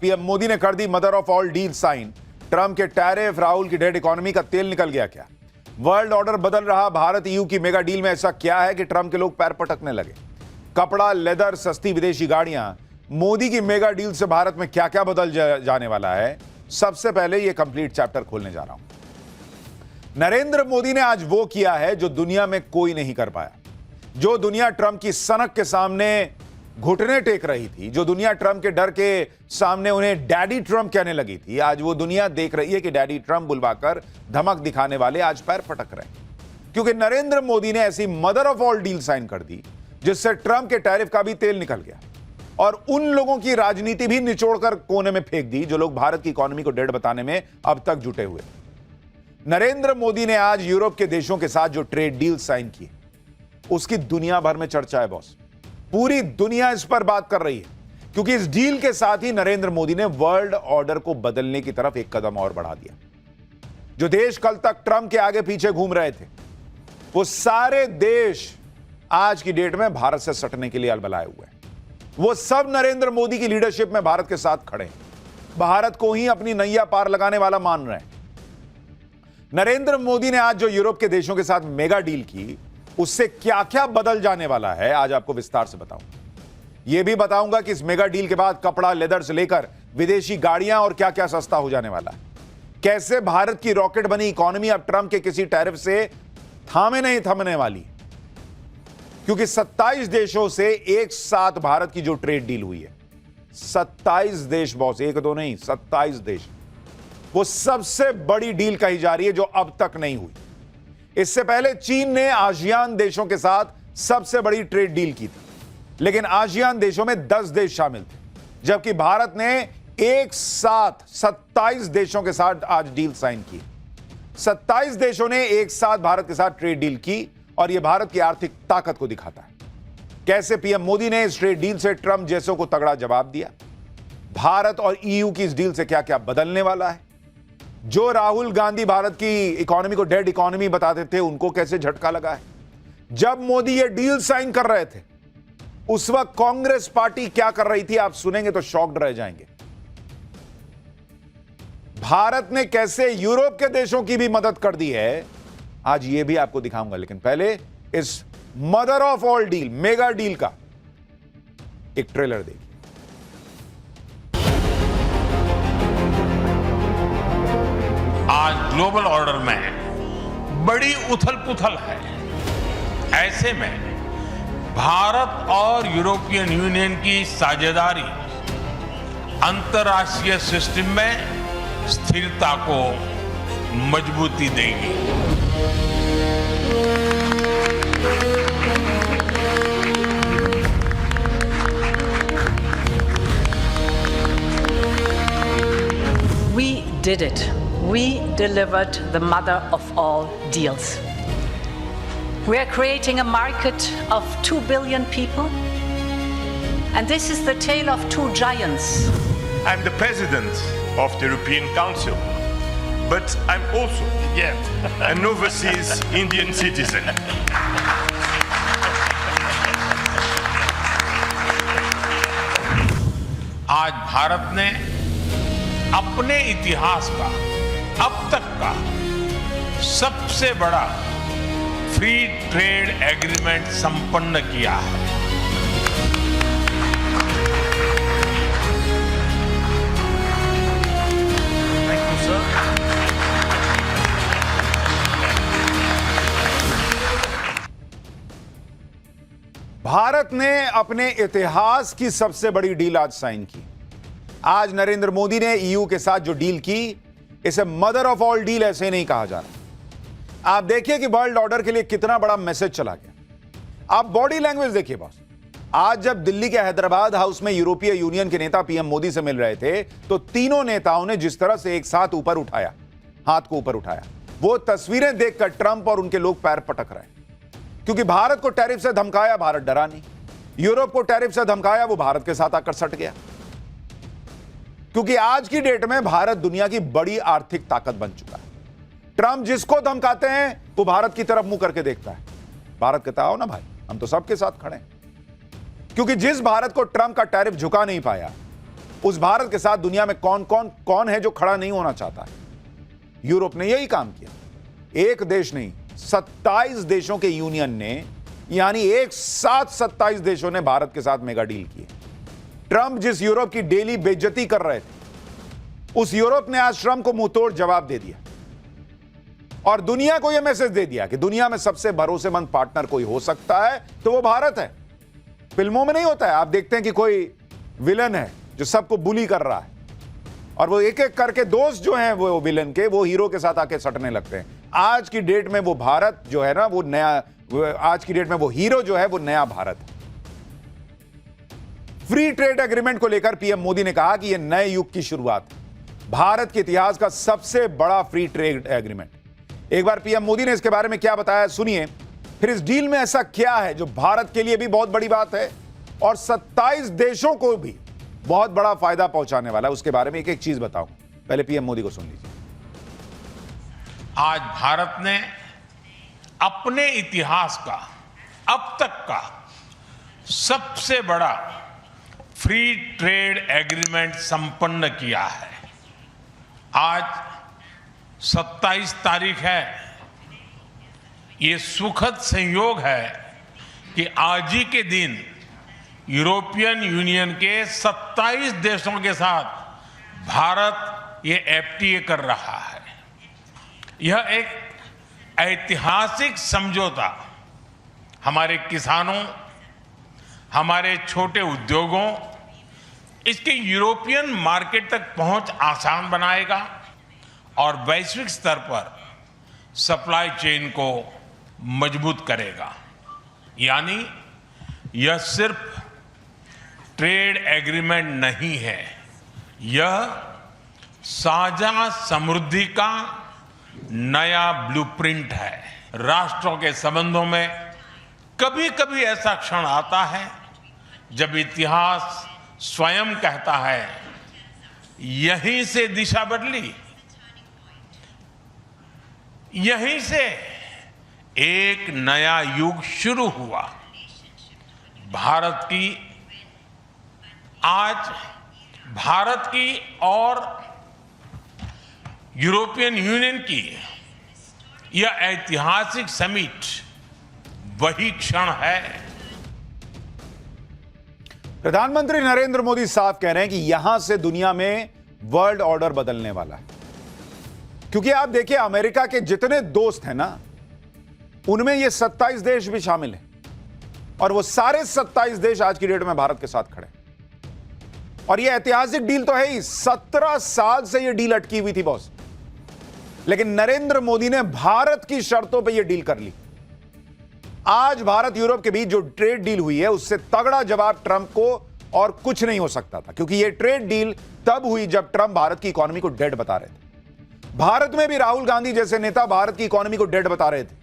PM Modi ने कर दी mother of all deal sign. Trump के टैरिफ, राहुल की डेड इकोनॉमी का तेल निकल गया क्या? वर्ल्ड ऑर्डर बदल रहा। भारत ईयू की मेगा डील में ऐसा क्या है कि ट्रंप के लोग पैर पटकने लगे? कपड़ा, लेदर, सस्ती विदेशी गाड़ियां, मोदी की मेगा डील से भारत में क्या क्या बदल जाने वाला है, सबसे पहले यह कंप्लीट चैप्टर खोलने जा रहा हूं। नरेंद्र मोदी ने आज वो किया है जो दुनिया में कोई नहीं कर पाया। जो दुनिया ट्रंप की सनक के सामने घुटने टेक रही थी, जो दुनिया ट्रंप के डर के सामने उन्हें डैडी ट्रंप कहने लगी थी, आज वो दुनिया देख रही है कि डैडी ट्रंप बुलवाकर धमक दिखाने वाले आज पैर पटक रहे हैं। क्योंकि नरेंद्र मोदी ने ऐसी mother of all deal sign कर दी जिससे ट्रंप के टैरिफ का भी तेल निकल गया और उन लोगों की राजनीति भी निचोड़कर कोने में फेंक दी जो लोग भारत की इकोनॉमी को डेड बताने में अब तक जुटे हुए। नरेंद्र मोदी ने आज यूरोप के देशों के साथ जो ट्रेड डील साइन की, उसकी दुनिया भर में चर्चा है बॉस। पूरी दुनिया इस पर बात कर रही है क्योंकि इस डील के साथ ही नरेंद्र मोदी ने वर्ल्ड ऑर्डर को बदलने की तरफ एक कदम और बढ़ा दिया। जो देश कल तक ट्रंप के आगे पीछे घूम रहे थे, वो सारे देश आज की डेट में भारत से सटने के लिए अलबलाए हुए हैं। वो सब नरेंद्र मोदी की लीडरशिप में भारत के साथ खड़े हैं, भारत को ही अपनी नैया पार लगाने वाला मान रहे हैं। नरेंद्र मोदी ने आज जो यूरोप के देशों के साथ मेगा डील की, उससे क्या क्या बदल जाने वाला है आज आपको विस्तार से बताऊंगा। यह भी बताऊंगा कि इस मेगा डील के बाद कपड़ा, लेदर से लेकर विदेशी गाड़ियां और क्या क्या सस्ता हो जाने वाला है। कैसे भारत की रॉकेट बनी इकोनॉमी अब ट्रंप के किसी टैरिफ से थामे नहीं थमने वाली, क्योंकि 27 देशों से एक साथ भारत की जो ट्रेड डील हुई है, 27 देश बॉस, एक दो नहीं, 27 देश, वो सबसे बड़ी डील कही जा रही है जो अब तक नहीं हुई। इससे पहले चीन ने आसियान देशों के साथ सबसे बड़ी ट्रेड डील की थी, लेकिन आसियान देशों में 10 देश शामिल थे, जबकि भारत ने एक साथ 27 देशों के साथ आज डील साइन की। 27 देशों ने एक साथ भारत के साथ ट्रेड डील की और यह भारत की आर्थिक ताकत को दिखाता है। कैसे पीएम मोदी ने इस ट्रेड डील से ट्रंप जैसों को तगड़ा जवाब दिया, भारत और ईयू की इस डील से क्या क्या बदलने वाला है, जो राहुल गांधी भारत की इकोनॉमी को डेड इकोनॉमी बताते थे, उनको कैसे झटका लगा है। जब मोदी ये डील साइन कर रहे थे, उस वक्त कांग्रेस पार्टी क्या कर रही थी, आप सुनेंगे तो शॉक्ड रह जाएंगे। भारत ने कैसे यूरोप के देशों की भी मदद कर दी है, आज ये भी आपको दिखाऊंगा। लेकिन पहले इस mother of all deal, mega deal का एक ट्रेलर देखिए। आज ग्लोबल ऑर्डर में बड़ी उथल पुथल है। ऐसे में भारत और यूरोपियन यूनियन की साझेदारी अंतर्राष्ट्रीय सिस्टम में स्थिरता को मजबूती देगी। We did it. We delivered the mother of all deals. We are creating a market of 2 billion people, and this is the tale of two giants. I'm the president of the European Council, but I'm also an overseas Indian citizen. आज भारत ने अपने इतिहास का अब तक का सबसे बड़ा फ्री ट्रेड एग्रीमेंट संपन्न किया है। Thank you, sir. भारत ने अपने इतिहास की सबसे बड़ी डील आज साइन की। आज नरेंद्र मोदी ने ईयू के साथ जो डील की, इसे मदर ऑफ ऑल डील ऐसे नहीं कहा जा रहा। आप देखिए कि वर्ल्ड ऑर्डर के लिए कितना बड़ा मैसेज चला गया। आप बॉडी लैंग्वेज देखिए बॉस। आज जब दिल्ली के हैदराबाद हाउस में यूरोपीय यूनियन के नेता पीएम मोदी से मिल रहे थे, तो तीनों नेताओं ने जिस तरह से एक साथ ऊपर उठाया, हाथ को ऊपर उठाया, वो तस्वीरें देखकर ट्रंप और उनके लोग पैर पटक रहे हैं। क्योंकि भारत को टैरिफ से धमकाया, भारत डरा नहीं। यूरोप को टैरिफ से धमकाया, वो भारत के साथ आकर सट गया। क्योंकि आज की डेट में भारत दुनिया की बड़ी आर्थिक ताकत बन चुका है। ट्रंप जिसको धमकाते हैं वो भारत की तरफ मुंह करके देखता है। भारत कहता आओ ना भाई, हम तो सबके साथ खड़े हैं। क्योंकि जिस भारत को ट्रंप का टैरिफ झुका नहीं पाया, उस भारत के साथ दुनिया में कौन है जो खड़ा नहीं होना चाहता है? यूरोप ने यही काम किया। एक देश नहीं, 27 देशों के यूनियन ने, यानी एक साथ 27 देशों ने भारत के साथ मेगा डील की। ट्रंप जिस यूरोप की डेली बेइज्जती कर रहे थे, उस यूरोप ने आज ट्रंप को मुंहतोड़ जवाब दे दिया और दुनिया को यह मैसेज दे दिया कि दुनिया में सबसे भरोसेमंद पार्टनर कोई हो सकता है तो वो भारत है। फिल्मों में नहीं होता है, आप देखते हैं कि कोई विलन है जो सबको बुली कर रहा है और वो एक एक करके दोस्त जो हैं वो विलन के, वो हीरो के साथ आके सटने लगते हैं। आज की डेट में वो भारत जो है ना, वो नया, आज की डेट में वो हीरो जो है वो नया भारत है। फ्री ट्रेड एग्रीमेंट को लेकर पीएम मोदी ने कहा कि यह नए युग की शुरुआत है, भारत के इतिहास का सबसे बड़ा फ्री ट्रेड एग्रीमेंट। एक बार पीएम मोदी ने इसके बारे में क्या बताया, सुनिए। फिर इस डील में ऐसा क्या है जो भारत के लिए भी बहुत बड़ी बात है और 27 देशों को भी बहुत बड़ा फायदा पहुंचाने वाला है, उसके बारे में एक एक चीज बताऊं। पहले पीएम मोदी को सुन लीजिए। आज भारत ने अपने इतिहास का अब तक का सबसे बड़ा फ्री ट्रेड एग्रीमेंट संपन्न किया है। आज 27 तारीख है। ये सुखद संयोग है कि आज ही के दिन यूरोपियन यूनियन के 27 देशों के साथ भारत ये एफटीए कर रहा है। यह एक ऐतिहासिक समझौता हमारे किसानों, हमारे छोटे उद्योगों, इसके यूरोपियन मार्केट तक पहुंच आसान बनाएगा और वैश्विक स्तर पर सप्लाई चेन को मजबूत करेगा। यानी यह सिर्फ ट्रेड एग्रीमेंट नहीं है, यह साझा समृद्धि का नया ब्लूप्रिंट है। राष्ट्रों के संबंधों में कभी कभी ऐसा क्षण आता है जब इतिहास स्वयं कहता है, यहीं से दिशा बदली, यहीं से एक नया युग शुरू हुआ। भारत की और यूरोपियन यूनियन की यह ऐतिहासिक समिट वही क्षण है। प्रधानमंत्री नरेंद्र मोदी साफ कह रहे हैं कि यहां से दुनिया में वर्ल्ड ऑर्डर बदलने वाला है। क्योंकि आप देखिए, अमेरिका के जितने दोस्त हैं ना, उनमें ये 27 देश भी शामिल हैं और वो सारे 27 देश आज की डेट में भारत के साथ खड़े। और ये ऐतिहासिक डील तो है ही, 17 साल से ये डील अटकी हुई थी बॉस, लेकिन नरेंद्र मोदी ने भारत की शर्तों पे ये डील कर ली। आज भारत यूरोप के बीच जो ट्रेड डील हुई है, उससे तगड़ा जवाब ट्रंप को और कुछ नहीं हो सकता था, क्योंकि ये ट्रेड डील तब हुई जब ट्रंप भारत की इकोनॉमी को डेड बता रहे थे। भारत में भी राहुल गांधी जैसे नेता भारत की इकोनॉमी को डेड बता रहे थे।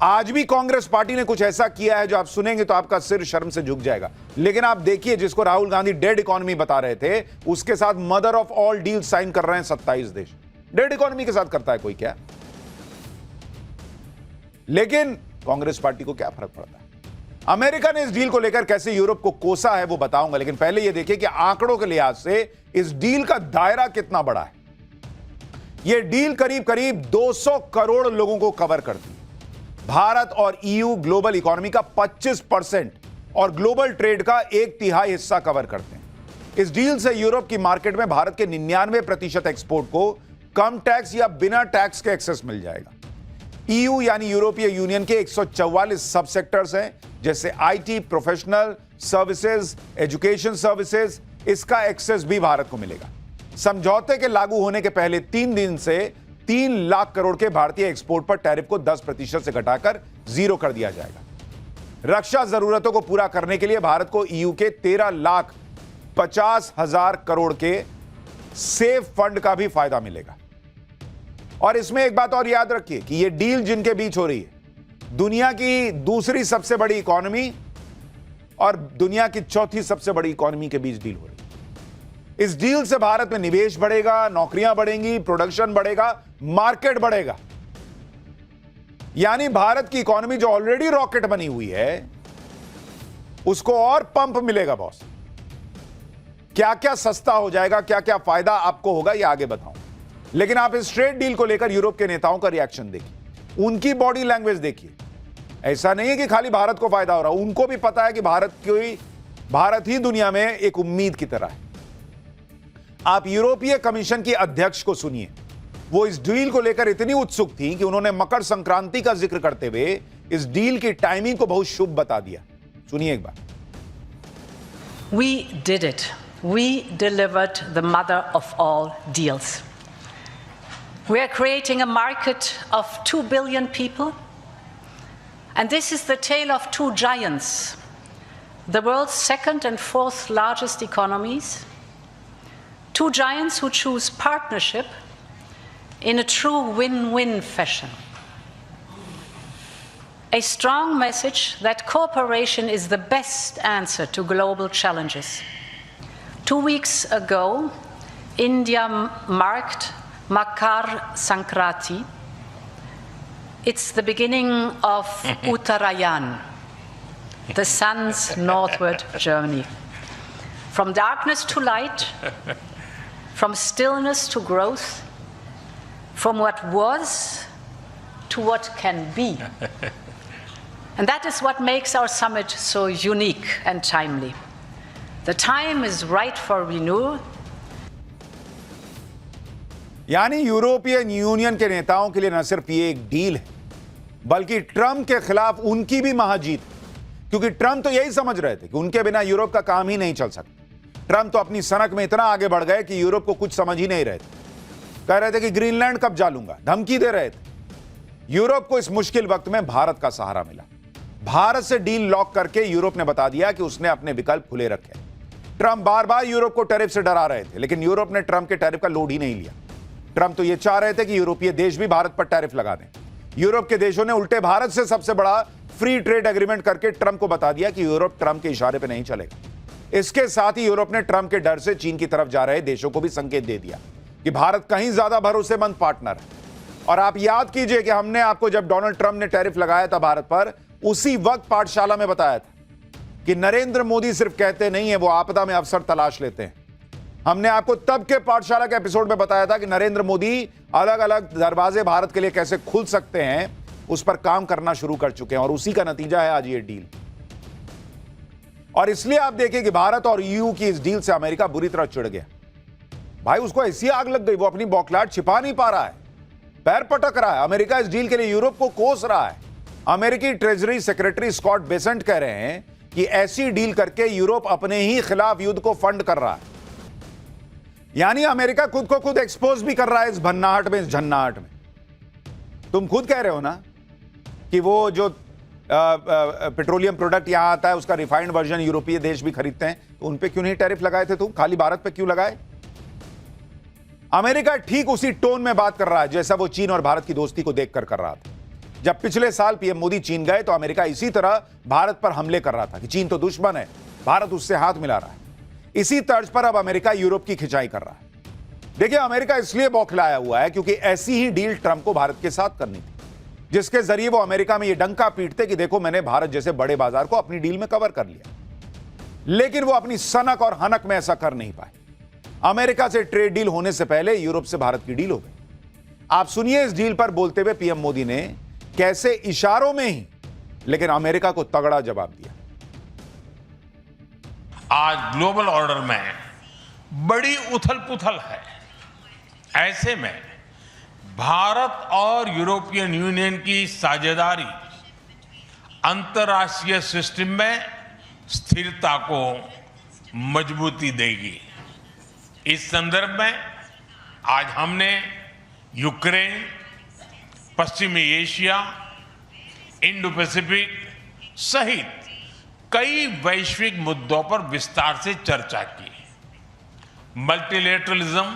आज भी कांग्रेस पार्टी ने कुछ ऐसा किया है जो आप सुनेंगे तो आपका सिर शर्म से झुक जाएगा। लेकिन आप देखिए, जिसको राहुल गांधी डेड इकोनॉमी बता रहे थे, उसके साथ mother of all deal sign कर रहे हैं 27 देश। डेड इकोनॉमी के साथ करता है कोई क्या? लेकिन कांग्रेस पार्टी को क्या फर्क पड़ता है? अमेरिका ने इस डील को लेकर कैसे यूरोप को कोसा है वो बताऊंगा, लेकिन पहले यह देखिए कि आंकड़ों के लिहाज से इस डील का दायरा कितना बड़ा है। यह डील करीब करीब 200 करोड़ लोगों को कवर करती है। भारत और ईयू ग्लोबल इकोनॉमी का 25% और ग्लोबल ट्रेड का 1/3 हिस्सा कवर करते हैं। इस डील से यूरोप की मार्केट में भारत के 99% एक्सपोर्ट को कम टैक्स या बिना टैक्स के एक्सेस मिल जाएगा। ईयू यानी यूरोपीय यूनियन के 144 सब सेक्टर्स हैं, जैसे IT, professional services, education services, इसका एक्सेस भी भारत को मिलेगा। समझौते के लागू होने के पहले 3 दिन से 3 लाख करोड़ के भारतीय एक्सपोर्ट पर टैरिफ को 10% से घटाकर 0 कर दिया जाएगा। रक्षा जरूरतों को पूरा करने के लिए भारत को ईयू के 13,50,000 करोड़ के सेफ फंड का भी फायदा मिलेगा। और इसमें एक बात और याद रखिए कि यह डील जिनके बीच हो रही है, दुनिया की दूसरी सबसे बड़ी इकोनॉमी और दुनिया की चौथी सबसे बड़ी इकोनॉमी के बीच डील हो रही है। इस डील से भारत में निवेश बढ़ेगा, नौकरियां बढ़ेंगी, प्रोडक्शन बढ़ेगा, मार्केट बढ़ेगा। यानी भारत की इकोनॉमी जो ऑलरेडी रॉकेट बनी हुई है, उसको और पंप मिलेगा बॉस। क्या क्या सस्ता हो जाएगा, क्या क्या फायदा आपको होगा, ये आगे बताऊं। लेकिन आप इस ट्रेड डील को लेकर यूरोप के नेताओं का रिएक्शन देखिए, उनकी बॉडी लैंग्वेज देखिए। ऐसा नहीं है कि खाली भारत को फायदा हो रहा, उनको भी पता है कि भारत ही दुनिया में एक उम्मीद की तरह है। आप यूरोपीय कमीशन की अध्यक्ष को सुनिए, वो इस डील को लेकर इतनी उत्सुक थी कि उन्होंने मकर संक्रांति का जिक्र करते हुए इस डील की टाइमिंग को बहुत शुभ बता दिया। सुनिए एक बार। We did it. We delivered the mother of all deals. We are creating a market of 2 billion people. And this is the tale of two giants, the world's second and fourth largest economies. Two giants who choose partnership in a true win-win fashion. A strong message that cooperation is the best answer to global challenges. 2 weeks ago, India marked Makar Sankranti. It's the beginning of Uttarayan, the sun's northward journey. From darkness to light, from stillness to growth, from what was to what can be. And that is what makes our summit so unique and timely. The time is right for renewal. यानी European union के नेताओं के लिए न सिर्फ ये एक deal है, बल्कि ट्रंप के खिलाफ उनकी भी महाजीत, क्योंकि ट्रंप तो यही समझ रहे थे कि उनके बिना यूरोप का काम ही नहीं चल सकता। ट्रंप तो अपनी सनक में इतना आगे बढ़ गए कि यूरोप को कुछ समझ ही नहीं रहे थे। कह रहे थे कि ग्रीनलैंड कब्जा लूंगा, धमकी दे रहे थे। यूरोप को इस मुश्किल वक्त में भारत का सहारा मिला। भारत से डील लॉक करके यूरोप ने बता दिया कि उसने अपने विकल्प खुले रखे। ट्रंप बार बार यूरोप को टैरिफ से डरा रहे थे, लेकिन यूरोप ने ट्रंप के टैरिफ का लोड ही नहीं लिया। ट्रंप तो यह चाह रहे थे कि यूरोपीय देश भी भारत पर टैरिफ लगा दें। यूरोप के देशों ने उल्टे भारत से सबसे बड़ा फ्री ट्रेड एग्रीमेंट करके ट्रंप को बता दिया कि यूरोप ट्रंप के इशारे पर नहीं चलेगा। इसके साथ ही यूरोप ने ट्रंप के डर से चीन की तरफ जा रहे देशों को भी संकेत दे दिया कि भारत कहीं ज्यादा भरोसेमंद पार्टनर है। और आप याद कीजिए कि हमने आपको जब डोनाल्ड ट्रंप ने टैरिफ लगाया था भारत पर, उसी वक्त पाठशाला में बताया था कि नरेंद्र मोदी सिर्फ कहते नहीं है, वो आपदा में अवसर तलाश लेते हैं। हमने आपको तब के पाठशाला के एपिसोड में बताया था कि नरेंद्र मोदी अलग अलग दरवाजे भारत के लिए कैसे खुल सकते हैं, उस पर काम करना शुरू कर चुके हैं। और उसी का नतीजा है आज ये डील। और इसलिए आप देखिए कि भारत और ईयू की इस डील से अमेरिका बुरी तरह चिढ़ गया। भाई उसको ऐसी आग लग गई, वो अपनी बौखलाहट छिपा नहीं पा रहा है, पैर पटक रहा है। अमेरिका इस डील के लिए यूरोप को कोस रहा है। अमेरिकी ट्रेजरी सेक्रेटरी स्कॉट बेसेंट कह रहे हैं कि ऐसी डील करके यूरोप अपने ही खिलाफ युद्ध को फंड कर रहा है। यानी अमेरिका खुद को खुद एक्सपोज भी कर रहा है इस भन्नाहट में, इस झन्नाहट में। तुम खुद कह रहे हो ना कि वो जो पेट्रोलियम प्रोडक्ट यहां आता है उसका रिफाइंड वर्जन यूरोपीय देश भी खरीदते हैं, तो उन पे क्यों नहीं टैरिफ लगाए थे तुम? खाली भारत पे क्यों लगाए? अमेरिका ठीक उसी टोन में बात कर रहा है जैसा वो चीन और भारत की दोस्ती को देखकर कर रहा था। जब पिछले साल पीएम मोदी चीन गए तो अमेरिका इसी तरह भारत पर हमले कर रहा था कि चीन तो दुश्मन है, भारत उससे हाथ मिला रहा है। इसी तर्ज पर अब अमेरिका यूरोप की खिंचाई कर रहा है। देखिए, अमेरिका इसलिए बौखलाया हुआ है क्योंकि ऐसी ही डील ट्रंप को भारत के साथ करनी थी, जिसके जरिए वो अमेरिका में ये डंका पीटते कि देखो मैंने भारत जैसे बड़े बाजार को अपनी डील में कवर कर लिया। लेकिन वो अपनी सनक और हनक में ऐसा कर नहीं पाए। अमेरिका से ट्रेड डील होने से पहले यूरोप से भारत की डील हो गई। आप सुनिए इस डील पर बोलते हुए पीएम मोदी ने कैसे इशारों में ही लेकिन अमेरिका को तगड़ा जवाब दिया। आज ग्लोबल ऑर्डर में बड़ी उथल-पुथल है। ऐसे में भारत और यूरोपियन यूनियन की साझेदारी अंतर्राष्ट्रीय सिस्टम में स्थिरता को मजबूती देगी। इस संदर्भ में आज हमने यूक्रेन, पश्चिमी एशिया, इंडो पैसिफिक सहित कई वैश्विक मुद्दों पर विस्तार से चर्चा की। मल्टीलेटरलिज्म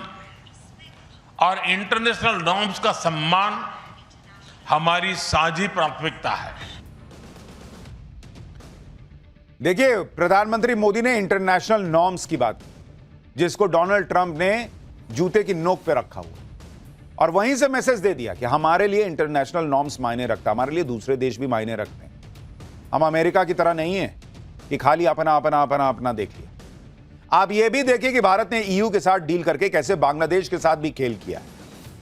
और इंटरनेशनल नॉर्म्स का सम्मान हमारी साझी प्राथमिकता है। देखिए, प्रधानमंत्री मोदी ने इंटरनेशनल नॉर्म्स की बात की, जिसको डोनाल्ड ट्रंप ने जूते की नोक पे रखा हुआ, और वहीं से मैसेज दे दिया कि हमारे लिए इंटरनेशनल नॉर्म्स मायने रखता, हमारे लिए दूसरे देश भी मायने रखते हैं। हम अमेरिका की तरह नहीं है कि खाली अपना अपना अपना अपना देख लिया। आप यह भी देखिए कि भारत ने ईयू के साथ डील करके कैसे बांग्लादेश के साथ भी खेल किया।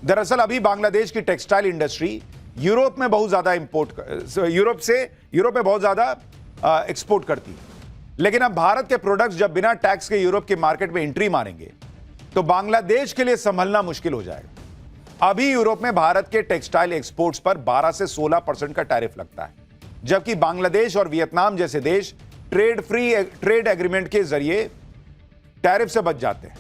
दरअसल अभी बांग्लादेश की टेक्सटाइल इंडस्ट्री यूरोप में बहुत ज्यादा यूरोप में बहुत ज्यादा एक्सपोर्ट करती है, लेकिन अब भारत के प्रोडक्ट्स जब बिना टैक्स के यूरोप के मार्केट में एंट्री मारेंगे तो बांग्लादेश के लिए संभलना मुश्किल हो जाएगा। अभी यूरोप में भारत के टेक्सटाइल एक्सपोर्ट्स पर 12 से 16% का टैरिफ लगता है, जबकि बांग्लादेश और वियतनाम जैसे देश ट्रेड एग्रीमेंट के जरिए टैरिफ से बच जाते हैं।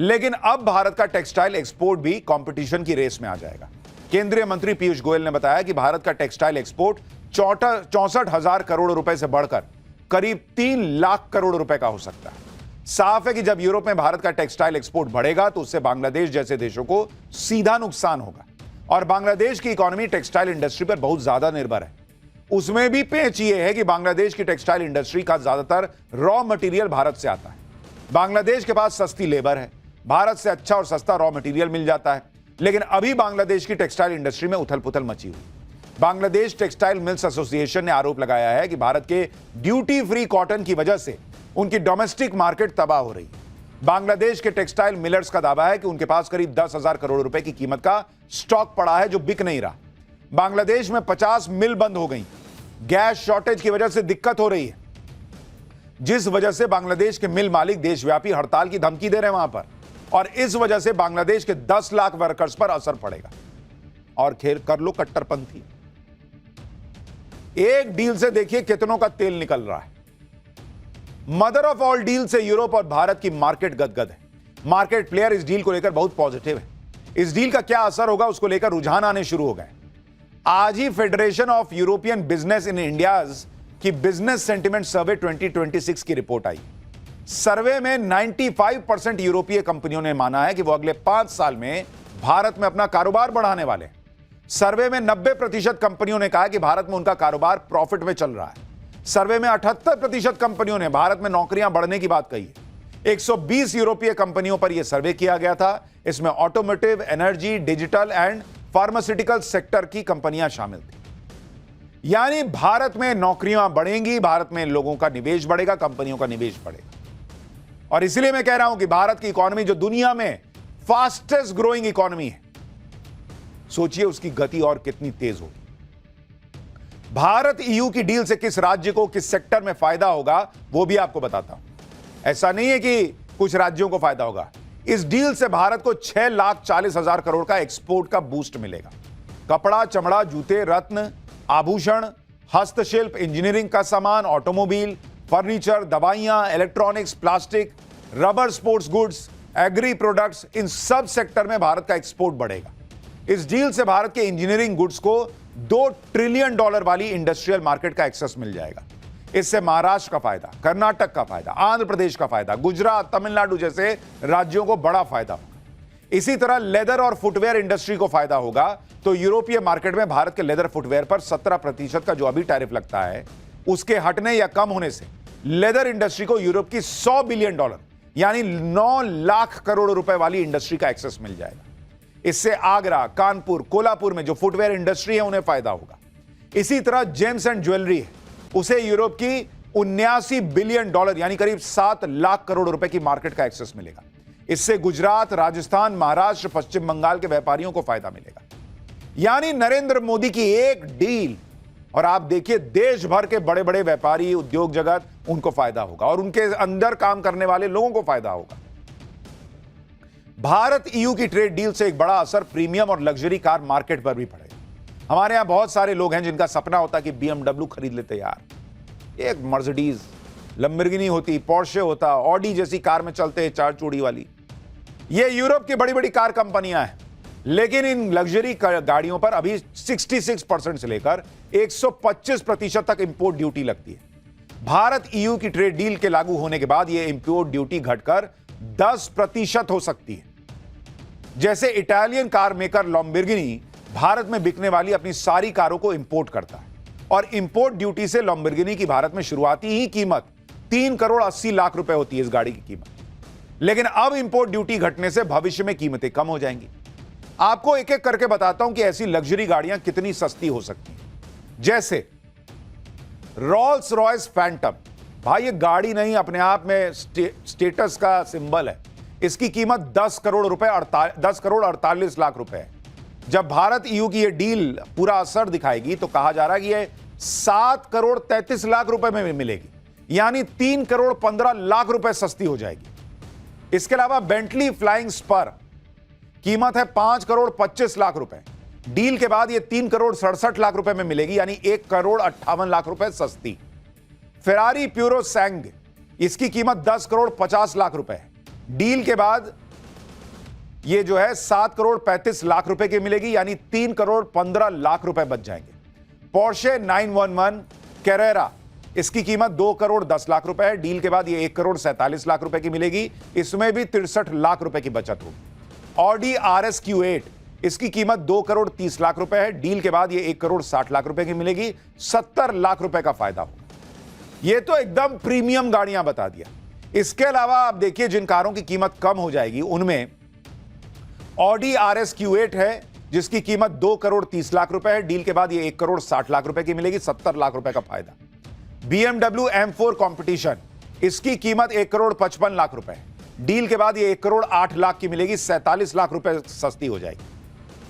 लेकिन अब भारत का टेक्सटाइल एक्सपोर्ट भी कंपटीशन की रेस में आ जाएगा। केंद्रीय मंत्री पीयूष गोयल ने बताया कि भारत का टेक्सटाइल एक्सपोर्ट 64,000 करोड़ रुपए से बढ़कर करीब 3 लाख करोड़ रुपए का हो सकता है। साफ है कि जब यूरोप में भारत का टेक्सटाइल एक्सपोर्ट बढ़ेगा तो उससे बांग्लादेश जैसे देशों को सीधा नुकसान होगा, और बांग्लादेश की इकोनॉमी टेक्सटाइल इंडस्ट्री पर बहुत ज्यादा निर्भर है। उसमें भी पेच ये है कि बांग्लादेश की टेक्सटाइल इंडस्ट्री का ज्यादातर रॉ मटेरियल भारत से आता है। बांग्लादेश के पास सस्ती लेबर है, भारत से अच्छा और सस्ता रॉ मटेरियल मिल जाता है, लेकिन अभी बांग्लादेश की टेक्सटाइल इंडस्ट्री में उथल पुथल मची हुई। बांग्लादेश टेक्सटाइल मिल्स एसोसिएशन ने आरोप लगाया है कि भारत के ड्यूटी फ्री कॉटन की वजह से उनकी डोमेस्टिक मार्केट तबाह हो रही है। बांग्लादेश के टेक्सटाइल मिलर्स का दावा है कि उनके पास करीब 10,000 करोड़ रुपए की कीमत का स्टॉक पड़ा है जो बिक नहीं रहा। बांग्लादेश में 50 मिल बंद हो गई, गैस शॉर्टेज की वजह से दिक्कत हो रही है, जिस वजह से बांग्लादेश के मिल मालिक देशव्यापी हड़ताल की धमकी दे रहे हैं वहां पर, और इस वजह से बांग्लादेश के 10 लाख वर्कर्स पर असर पड़ेगा। और खेल कर लो कट्टरपंथी, एक डील से देखिए कितनों का तेल निकल रहा है। मदर ऑफ ऑल डील से यूरोप और भारत की मार्केट गदगद है। मार्केट प्लेयर इस डील को लेकर बहुत पॉजिटिव है। इस डील का क्या असर होगा उसको लेकर रुझान आने शुरू हो गए। आज ही federation of European business in India's की बिजनेस सेंटिमेंट सर्वे 2026 की रिपोर्ट आई। सर्वे में 95% यूरोपीय कंपनियों ने माना है कि वो अगले 5 साल में भारत में अपना कारोबार बढ़ाने वाले हैं। सर्वे में 90% कंपनियों ने कहा कि भारत में उनका कारोबार प्रॉफिट में चल रहा है। सर्वे में 78% कंपनियों ने भारत में नौकरियां बढ़ने की बात कही है। 120 यूरोपीय कंपनियों पर यह सर्वे किया गया था। इसमें automotive, energy, digital and pharmaceutical sector की कंपनियां शामिल थी। यानी भारत में नौकरियां बढ़ेंगी, भारत में लोगों का निवेश बढ़ेगा, कंपनियों का निवेश बढ़ेगा। और इसलिए मैं कह रहा हूं कि भारत की इकोनॉमी जो दुनिया में फास्टेस्ट ग्रोइंग इकोनॉमी है, सोचिए उसकी गति और कितनी तेज होगी। भारत ईयू की डील से किस राज्य को, किस सेक्टर में फायदा होगा वो भी आपको बताता हूं। ऐसा नहीं है कि कुछ राज्यों को फायदा होगा। इस डील से भारत को 6,40,000 करोड़ का एक्सपोर्ट का बूस्ट मिलेगा। कपड़ा, चमड़ा, जूते, रत्न, आभूषण, हस्तशिल्प, इंजीनियरिंग का सामान, ऑटोमोबाइल, फर्नीचर, दवाइयां, electronics, plastic, rubber, sports goods, agri products, इन सब सेक्टर में भारत का एक्सपोर्ट बढ़ेगा। इस डील से भारत के इंजीनियरिंग गुड्स को $2 ट्रिलियन वाली इंडस्ट्रियल मार्केट का एक्सेस मिल जाएगा। इससे महाराष्ट्र का फायदा, कर्नाटक का फायदा, आंध्र प्रदेश का फायदा, गुजरात, तमिलनाडु जैसे राज्यों को बड़ा फायदा होगा। इसी तरह लेदर और फुटवेयर इंडस्ट्री को फायदा होगा। तो यूरोपीय मार्केट में भारत के लेदर फुटवेयर पर 17% का जो अभी टैरिफ लगता है, उसके हटने या कम होने से लेदर इंडस्ट्री को यूरोप की $100 बिलियन यानी 9 लाख करोड़ रुपए वाली इंडस्ट्री का एक्सेस मिल जाएगा। इससे आगरा, कानपुर, कोल्हापुर में जो फुटवेयर इंडस्ट्री है उन्हें फायदा होगा। इसी तरह जेम्स एंड ज्वेलरी है, उसे यूरोप की $79 बिलियन यानी करीब 7 लाख करोड़ रुपए की मार्केट का एक्सेस मिलेगा। इससे गुजरात, राजस्थान, महाराष्ट्र, पश्चिम बंगाल के व्यापारियों को फायदा मिलेगा। यानी नरेंद्र मोदी की एक डील, और आप देखिए देश भर के बड़े बड़े व्यापारी, उद्योग जगत, उनको फायदा होगा और उनके अंदर काम करने वाले लोगों को फायदा होगा। भारत ईयू की ट्रेड डील से एक बड़ा असर प्रीमियम और लग्जरी कार मार्केट पर भी पड़ेगा। हमारे यहां बहुत सारे लोग हैं जिनका सपना होता कि BMW खरीद लेते यार, एक मर्सिडीज, लंबोर्गिनी होती, पोर्शे होता, ऑडी जैसी कार में चलते 4 चूड़ी वाली। ये यूरोप की बड़ी बड़ी कार कंपनियां हैं, लेकिन इन लग्जरी गाड़ियों पर अभी 66% से लेकर 125% तक इंपोर्ट ड्यूटी लगती है। भारत ईयू की ट्रेड डील के लागू होने के बाद यह इंपोर्ट ड्यूटी घटकर 10% हो सकती है। जैसे Italian car maker Lamborghini Bharat में बिकने वाली अपनी सारी कारों को इंपोर्ट करता है, और इंपोर्ट ड्यूटी से लंबोर्गिनी की भारत में शुरुआती ही कीमत 3 करोड़ 80 लाख रुपए होती है इस गाड़ी की कीमत। लेकिन अब इंपोर्ट ड्यूटी घटने से भविष्य में कीमतें कम हो जाएंगी। आपको एक एक करके बताता हूं कि ऐसी लग्जरी गाड़ियां कितनी सस्ती हो सकती हैं। जैसे रोल्स रॉयस फैंटम भाई ये गाड़ी नहीं, अपने आप में स्टेटस का सिंबल है। इसकी कीमत 10 करोड़ 48 लाख रुपए है। जब भारत ईयू की ये डील पूरा असर दिखाएगी तो कहा जा रहा है कि ये 7 करोड़ 33 लाख रुपए में मिलेगी, यानी 3 करोड़ 15 लाख रुपए सस्ती हो जाएगी। इसके अलावा बेंटली फ्लाइंग स्पर कीमत है 5 करोड़ 25 लाख रुपए। डील के बाद ये 3 करोड़ 67 लाख रुपए में मिलेगी, यानी 1 करोड़ 58 लाख रुपए सस्ती। फेरारी प्यूरो सैंग, इसकी कीमत 10 करोड़ 50 लाख रुपए है। डील के बाद ये जो है 7 करोड़ 35 लाख रुपए की मिलेगी, यानी 3 करोड़ 15 लाख रुपए बच जाएंगे। पोर्शे 911 कैरेरा, इसकी कीमत 2 करोड़ 10 लाख रुपए है। डील के बाद ये 1 करोड़ 47 लाख रुपए की मिलेगी, इसमें भी 63 लाख रुपए की बचत होगी। ऑडी RS Q8, इसकी कीमत 2 करोड़ 30 लाख रुपए है। डील के बाद ये 1 करोड़ 60 लाख रुपए की मिलेगी, 70 लाख रुपए का फायदा होगा। ये तो एकदम प्रीमियम गाड़ियां बता दिया। इसके अलावा आप देखिए जिन कारों की कीमत कम हो जाएगी उनमें ऑडी RS Q8 है, जिसकी कीमत 2 करोड़ 30 लाख रुपए है। डील के बाद ये 1 करोड़ 60 लाख रुपए की मिलेगी, 70 लाख रुपए का फायदा। BMW M4 कॉम्पिटिशन, इसकी कीमत 1 करोड़ 55 लाख रुपए है। डील के बाद ये 1 करोड़ 8 लाख की मिलेगी, 47 लाख रुपए सस्ती हो जाएगी।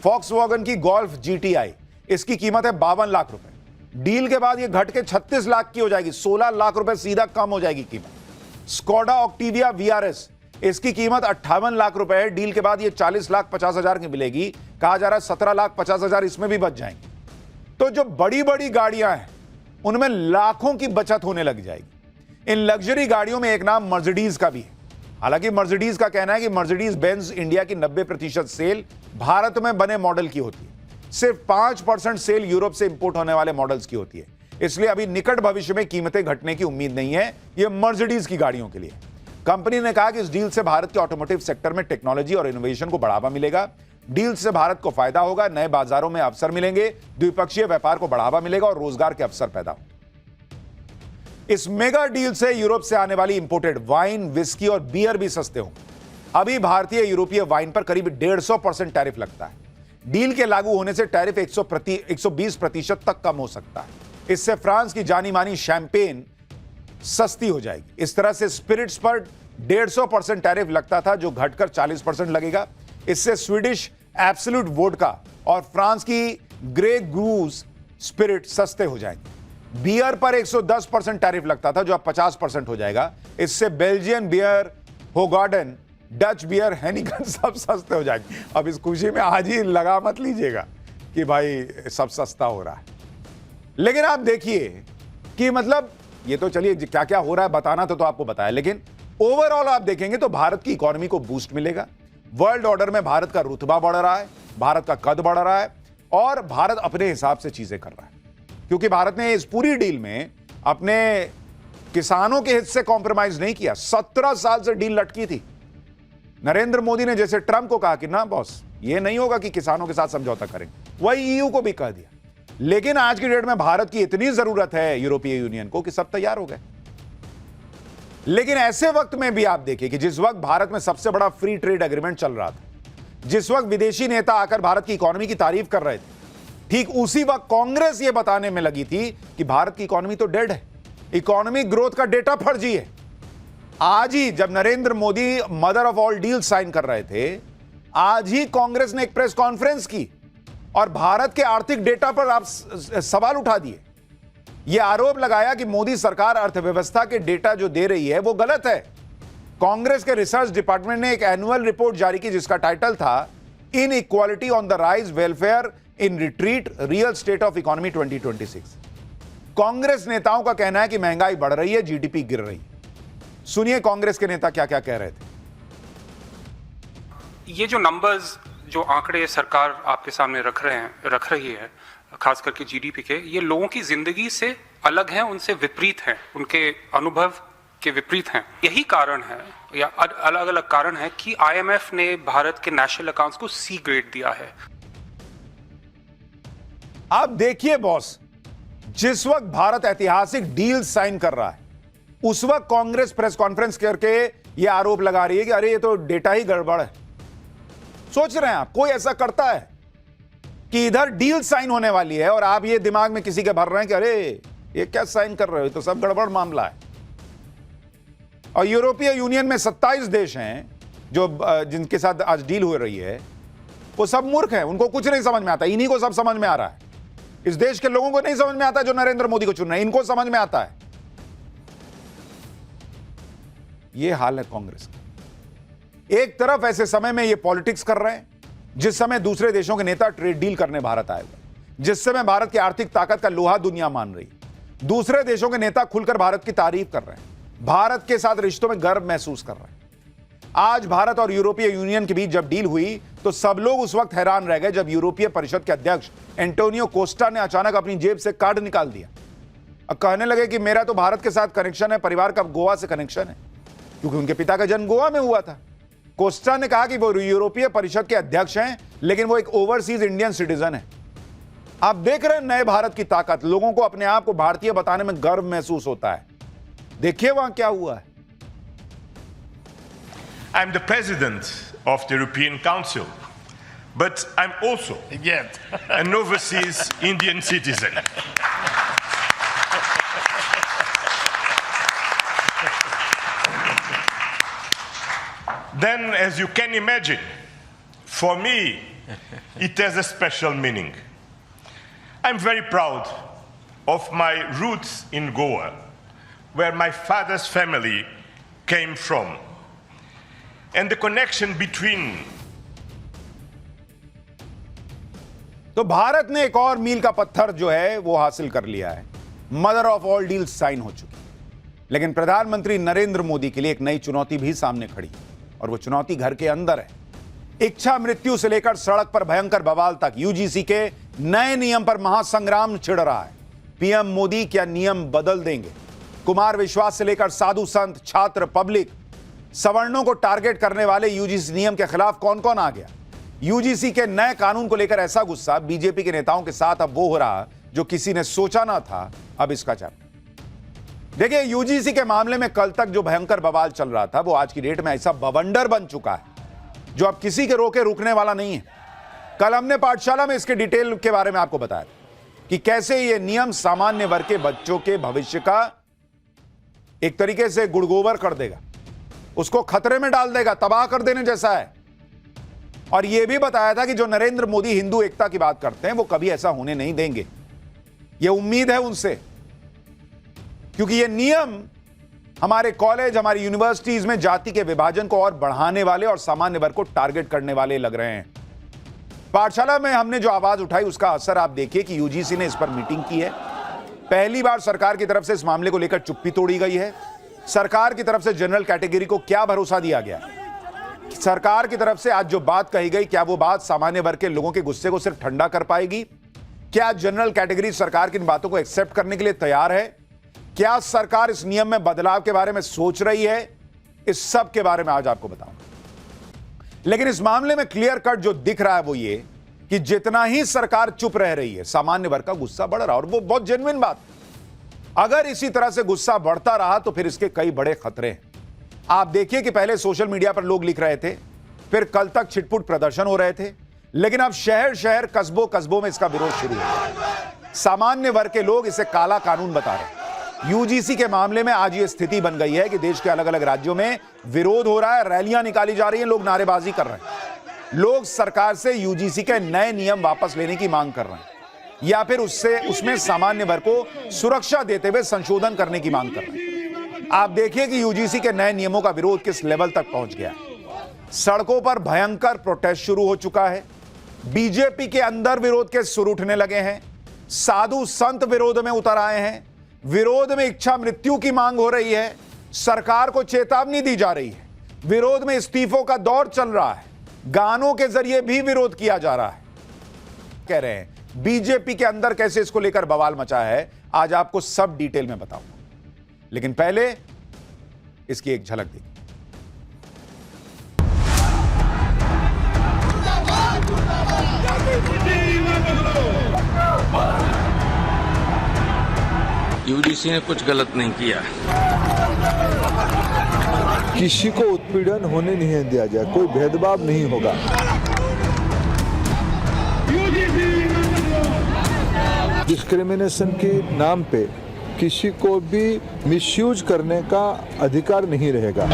Volkswagen की गोल्फ GTI, इसकी कीमत है 52 लाख रुपए। डील के बाद ये घट के 36 लाख की हो जाएगी, 16 लाख रुपए सीधा कम हो जाएगी कीमत। स्कोडा ऑक्टिविया VRS, इसकी कीमत 58 लाख रुपए है। डील के बाद ये 40 लाख 50 हजार की मिलेगी, कहा जा रहा है 17 लाख 50 हजार इसमें भी बच जाएंगे। तो जो बड़ी बड़ी गाड़ियां हैं उनमें लाखों की बचत होने लग जाएगी। इन लग्जरी गाड़ियों में एक नाम मर्सिडीज का भी है। हालांकि मर्सिडीज का कहना है कि मर्सिडीज बेंज इंडिया की 90% सेल भारत में बने मॉडल की होती है, सिर्फ 5% सेल यूरोप से इंपोर्ट होने वाले मॉडल्स की होती है। इसलिए अभी निकट भविष्य में कीमतें घटने की उम्मीद नहीं है, यह मर्सिडीज की गाड़ियों के लिए। कंपनी ने कहा कि इस डील से भारत के ऑटोमोटिव सेक्टर में टेक्नोलॉजी और इनोवेशन को बढ़ावा मिलेगा। डील से भारत को फायदा होगा, नए बाजारों में अवसर मिलेंगे, द्विपक्षीय व्यापार को बढ़ावा मिलेगा और रोजगार के अवसर पैदा होंगे। इस मेगा डील से यूरोप से आने वाली इंपोर्टेड वाइन, विस्की और बियर भी सस्ते होंगे। अभी भारतीय यूरोपीय वाइन पर करीब 150% टैरिफ लगता है। डील के लागू होने से टैरिफ 120% तक कम हो सकता है। इससे फ्रांस की जानी मानी शैंपेन सस्ती हो जाएगी। इस तरह से स्पिरिट्स पर 150% टैरिफ लगता था, जो घटकर 40% लगेगा। इससे स्वीडिश एब्सोल्यूट वोडका और फ्रांस की ग्रे ग्रूज स्पिरिट सस्ते हो जाएंगे। बियर पर 110% टैरिफ लगता था, जो अब 50% हो जाएगा। इससे बेल्जियन बियर, होगार्डन, डच बियर, हेनिकन सब सस्ते हो जाएंगे। अब इस खुशी में आज ही लगा मत लीजिएगा कि भाई सब सस्ता हो रहा है, लेकिन आप देखिए कि मतलब ये तो चलिए क्या क्या हो रहा है बताना तो आपको बताया, लेकिन ओवरऑल आप देखेंगे तो भारत की इकोनॉमी को बूस्ट मिलेगा। वर्ल्ड ऑर्डर में भारत का रुतबा बढ़ रहा है, भारत का कद बढ़ रहा है और भारत अपने हिसाब से चीजें कर रहा है, क्योंकि भारत ने इस पूरी डील में अपने किसानों के हित से कॉम्प्रोमाइज नहीं किया। 17 साल से डील लटकी थी। नरेंद्र मोदी ने जैसे ट्रंप को कहा कि ना बॉस ये नहीं होगा कि किसानों के साथ समझौता करेंगे, वही ईयू को भी कह दिया। लेकिन आज की डेट में भारत की इतनी जरूरत है यूरोपीय यूनियन को कि सब तैयार हो गए। लेकिन ऐसे वक्त में भी आप देखिए कि जिस वक्त भारत में सबसे बड़ा फ्री ट्रेड एग्रीमेंट चल रहा था, जिस वक्त विदेशी नेता आकर भारत की इकोनॉमी की तारीफ कर रहे थे, ठीक उसी वक्त कांग्रेस यह बताने में लगी थी कि भारत की इकोनॉमी तो डेड है, इकोनॉमिक ग्रोथ का डेटा फर्जी है। आज ही जब Narendra Modi mother of all deal sign कर रहे थे, आज ही कांग्रेस ने एक प्रेस कॉन्फ्रेंस की और भारत के आर्थिक डेटा पर आप सवाल उठा दिए। यह आरोप लगाया कि मोदी सरकार अर्थव्यवस्था के डेटा जो दे रही है वो गलत है। कांग्रेस के रिसर्च डिपार्टमेंट ने एक एनुअल रिपोर्ट जारी की जिसका टाइटल था इन equality on the rise, welfare in retreat, real estate of economy 2026। Congress नेताओं का कहना है कि महंगाई बढ़ रही है, जीडीपी गिर रही है। सुनिए कांग्रेस के नेता क्या क्या कह रहे थे। ये जो नंबर्स, जो आंकड़े सरकार आपके सामने रख रही है, खास करके जीडीपी के, ये लोगों की जिंदगी से अलग हैं, उनसे विपरीत हैं, उनके अनुभव के विपरीत हैं। यही कारण है या अलग अलग कारण है कि आईएमएफ ने भारत के नेशनल अकाउंट्स को सी ग्रेड दिया है। आप देखिए बॉस, जिस वक्त भारत ऐतिहासिक डील साइन कर रहा है, उस वक्त कांग्रेस प्रेस कॉन्फ्रेंस करके यह आरोप लगा रही है कि अरे ये तो डेटा ही गड़बड़ है। सोच रहे हैं आप कोई ऐसा करता है कि इधर डील साइन होने वाली है और आप ये दिमाग में किसी के भर रहे हैं कि अरे ये क्या साइन कर रहे हो, तो सब गड़बड़ मामला है। और यूरोपीय यूनियन में 27 देश हैं जो जिनके साथ आज डील हो रही है, वो सब मूर्ख हैं, उनको कुछ नहीं समझ में आता। इन्हीं को सब समझ में आ रहा है। इस देश के लोगों को नहीं समझ में आता जो नरेंद्र मोदी को चुन रहे हैं, इनको समझ में आता है। ये हाल है कांग्रेस का। एक तरफ ऐसे समय में ये पॉलिटिक्स कर रहे हैं जिस समय दूसरे देशों के नेता ट्रेड डील करने भारत आए हुए, जिस समय भारत की आर्थिक ताकत का लोहा दुनिया मान रही, दूसरे देशों के नेता खुलकर भारत की तारीफ कर रहे हैं, भारत के साथ रिश्तों में गर्व महसूस कर रहे हैं। आज भारत और यूरोपीय यूनियन के बीच जब डील हुई तो सब लोग उस वक्त हैरान रह गए जब यूरोपीय परिषद के अध्यक्ष एंटोनियो कोस्टा ने अचानक अपनी जेब से कार्ड निकाल दिया और कहने लगे कि मेरा तो भारत के साथ कनेक्शन है, परिवार का गोवा से कनेक्शन है, क्योंकि उनके पिता का जन्म गोवा में हुआ था। कोस्टा ने कहा कि वो यूरोपीय परिषद के अध्यक्ष हैं, लेकिन वो एक ओवरसीज इंडियन सिटीजन है। आप देख रहे हैं नए भारत की ताकत, लोगों को अपने आप को भारतीय बताने में गर्व महसूस होता है। देखिए वहां क्या हुआ है। I'm the president of the European Council, but I'm also an overseas Indian citizen. Then, as you can imagine, for me, it has a special meaning. I'm very proud of my roots in Goa, where my father's family came from. And the connection between तो भारत ने एक और मील का पत्थर जो है वो हासिल कर लिया है। Mother of all deals sign हो चुकी है। लेकिन प्रधानमंत्री नरेंद्र मोदी के लिए एक नई चुनौती भी सामने खड़ी और वो चुनौती घर के अंदर है। इच्छा मृत्यु से लेकर सड़क पर भयंकर बवाल तक यूजीसी के नए नियम पर महासंग्राम छिड़ रहा है। पीएम मोदी क्या नियम बदल देंगे? कुमार विश्वास से लेकर साधु संत, छात्र, पब्लिक, सवर्णों को टारगेट करने वाले यूजीसी नियम के खिलाफ कौन कौन आ गया? यूजीसी के नए कानून को लेकर ऐसा गुस्सा बीजेपी के नेताओं के साथ अब वो हो रहा जो किसी ने सोचा ना था। अब इसका चैप्टर देखिए। यूजीसी के मामले में कल तक जो भयंकर बवाल चल रहा था वो आज की डेट में ऐसा बवंडर बन चुका है जो अब किसी के रोके रुकने वाला नहीं है। कल हमने पाठशाला में इसके डिटेल के बारे में आपको बताया कि कैसे ये नियम सामान्य वर्ग के बच्चों के भविष्य का एक तरीके से गुड़गोबर कर देगा, उसको खतरे में डाल देगा, तबाह कर देने जैसा है। और यह भी बताया था कि जो नरेंद्र मोदी हिंदू एकता की बात करते हैं वो कभी ऐसा होने नहीं देंगे। यह उम्मीद है उनसे, क्योंकि यह नियम हमारे कॉलेज, हमारी यूनिवर्सिटीज में जाति के विभाजन को और बढ़ाने वाले और सामान्य वर्ग को टारगेट करने वाले लग रहे हैं। पाठशाला में हमने जो आवाज उठाई उसका असर आप देखिए कि यूजीसी ने इस पर मीटिंग की है। पहली बार सरकार की तरफ से इस मामले को लेकर चुप्पी तोड़ी गई है। सरकार की तरफ से जनरल कैटेगरी को क्या भरोसा दिया गया? सरकार की तरफ से आज जो बात कही गई, क्या वो बात सामान्य वर्ग के लोगों के गुस्से को सिर्फ ठंडा कर पाएगी? क्या जनरल कैटेगरी सरकार की इन बातों को एक्सेप्ट करने के लिए तैयार है? क्या सरकार इस नियम में बदलाव के बारे में सोच रही है? इस सब के बारे में आज आपको बताऊंगा। लेकिन इस मामले में क्लियर कट जो दिख रहा है वो ये कि जितना ही सरकार चुप रह रही है, सामान्य वर्ग का गुस्सा बढ़ रहा है। और वो बहुत जेन्युइन बात। अगर इसी तरह से गुस्सा बढ़ता रहा तो फिर इसके कई बड़े खतरे हैं। आप देखिए कि पहले सोशल मीडिया पर लोग लिख रहे थे, फिर कल तक छिटपुट प्रदर्शन हो रहे थे, लेकिन अब शहर शहर, कस्बों कस्बों में इसका विरोध शुरू हो गया। सामान्य वर्ग के लोग इसे काला कानून बता रहे हैं। यूजीसी के मामले में आज ये स्थिति बन गई है कि देश के अलग अलग राज्यों में विरोध हो रहा है, रैलियां निकाली जा रही हैं, लोग नारेबाजी कर रहे हैं। लोग सरकार से यूजीसी के नए नियम वापस लेने की मांग कर रहे हैं या फिर उसमें सामान्य वर्ग को सुरक्षा देते हुए संशोधन करने की मांग कर रहे हैं। आप देखिए कि यूजीसी के नए नियमों का विरोध किस लेवल तक पहुंच गया। सड़कों पर भयंकर प्रोटेस्ट शुरू हो चुका है। बीजेपी के अंदर विरोध के सुर उठने लगे हैं। साधु संत विरोध में उतर आए हैं। विरोध में इच्छा मृत्यु की मांग हो रही है। सरकार को चेतावनी दी जा रही है। विरोध में इस्तीफों का दौर चल रहा है। गानों के जरिए भी विरोध किया जा रहा है। कह रहे हैं बीजेपी के अंदर कैसे इसको लेकर बवाल मचा है, आज आपको सब डिटेल में बताऊंगा। लेकिन पहले इसकी एक झलक देखिए। यूजीसी ने कुछ गलत नहीं किया। किसी को उत्पीड़न होने नहीं दिया जाए, कोई भेदभाव नहीं होगा। डिस्क्रिमिनेशन के नाम पे किसी को भी मिसयूज करने का अधिकार नहीं रहेगा।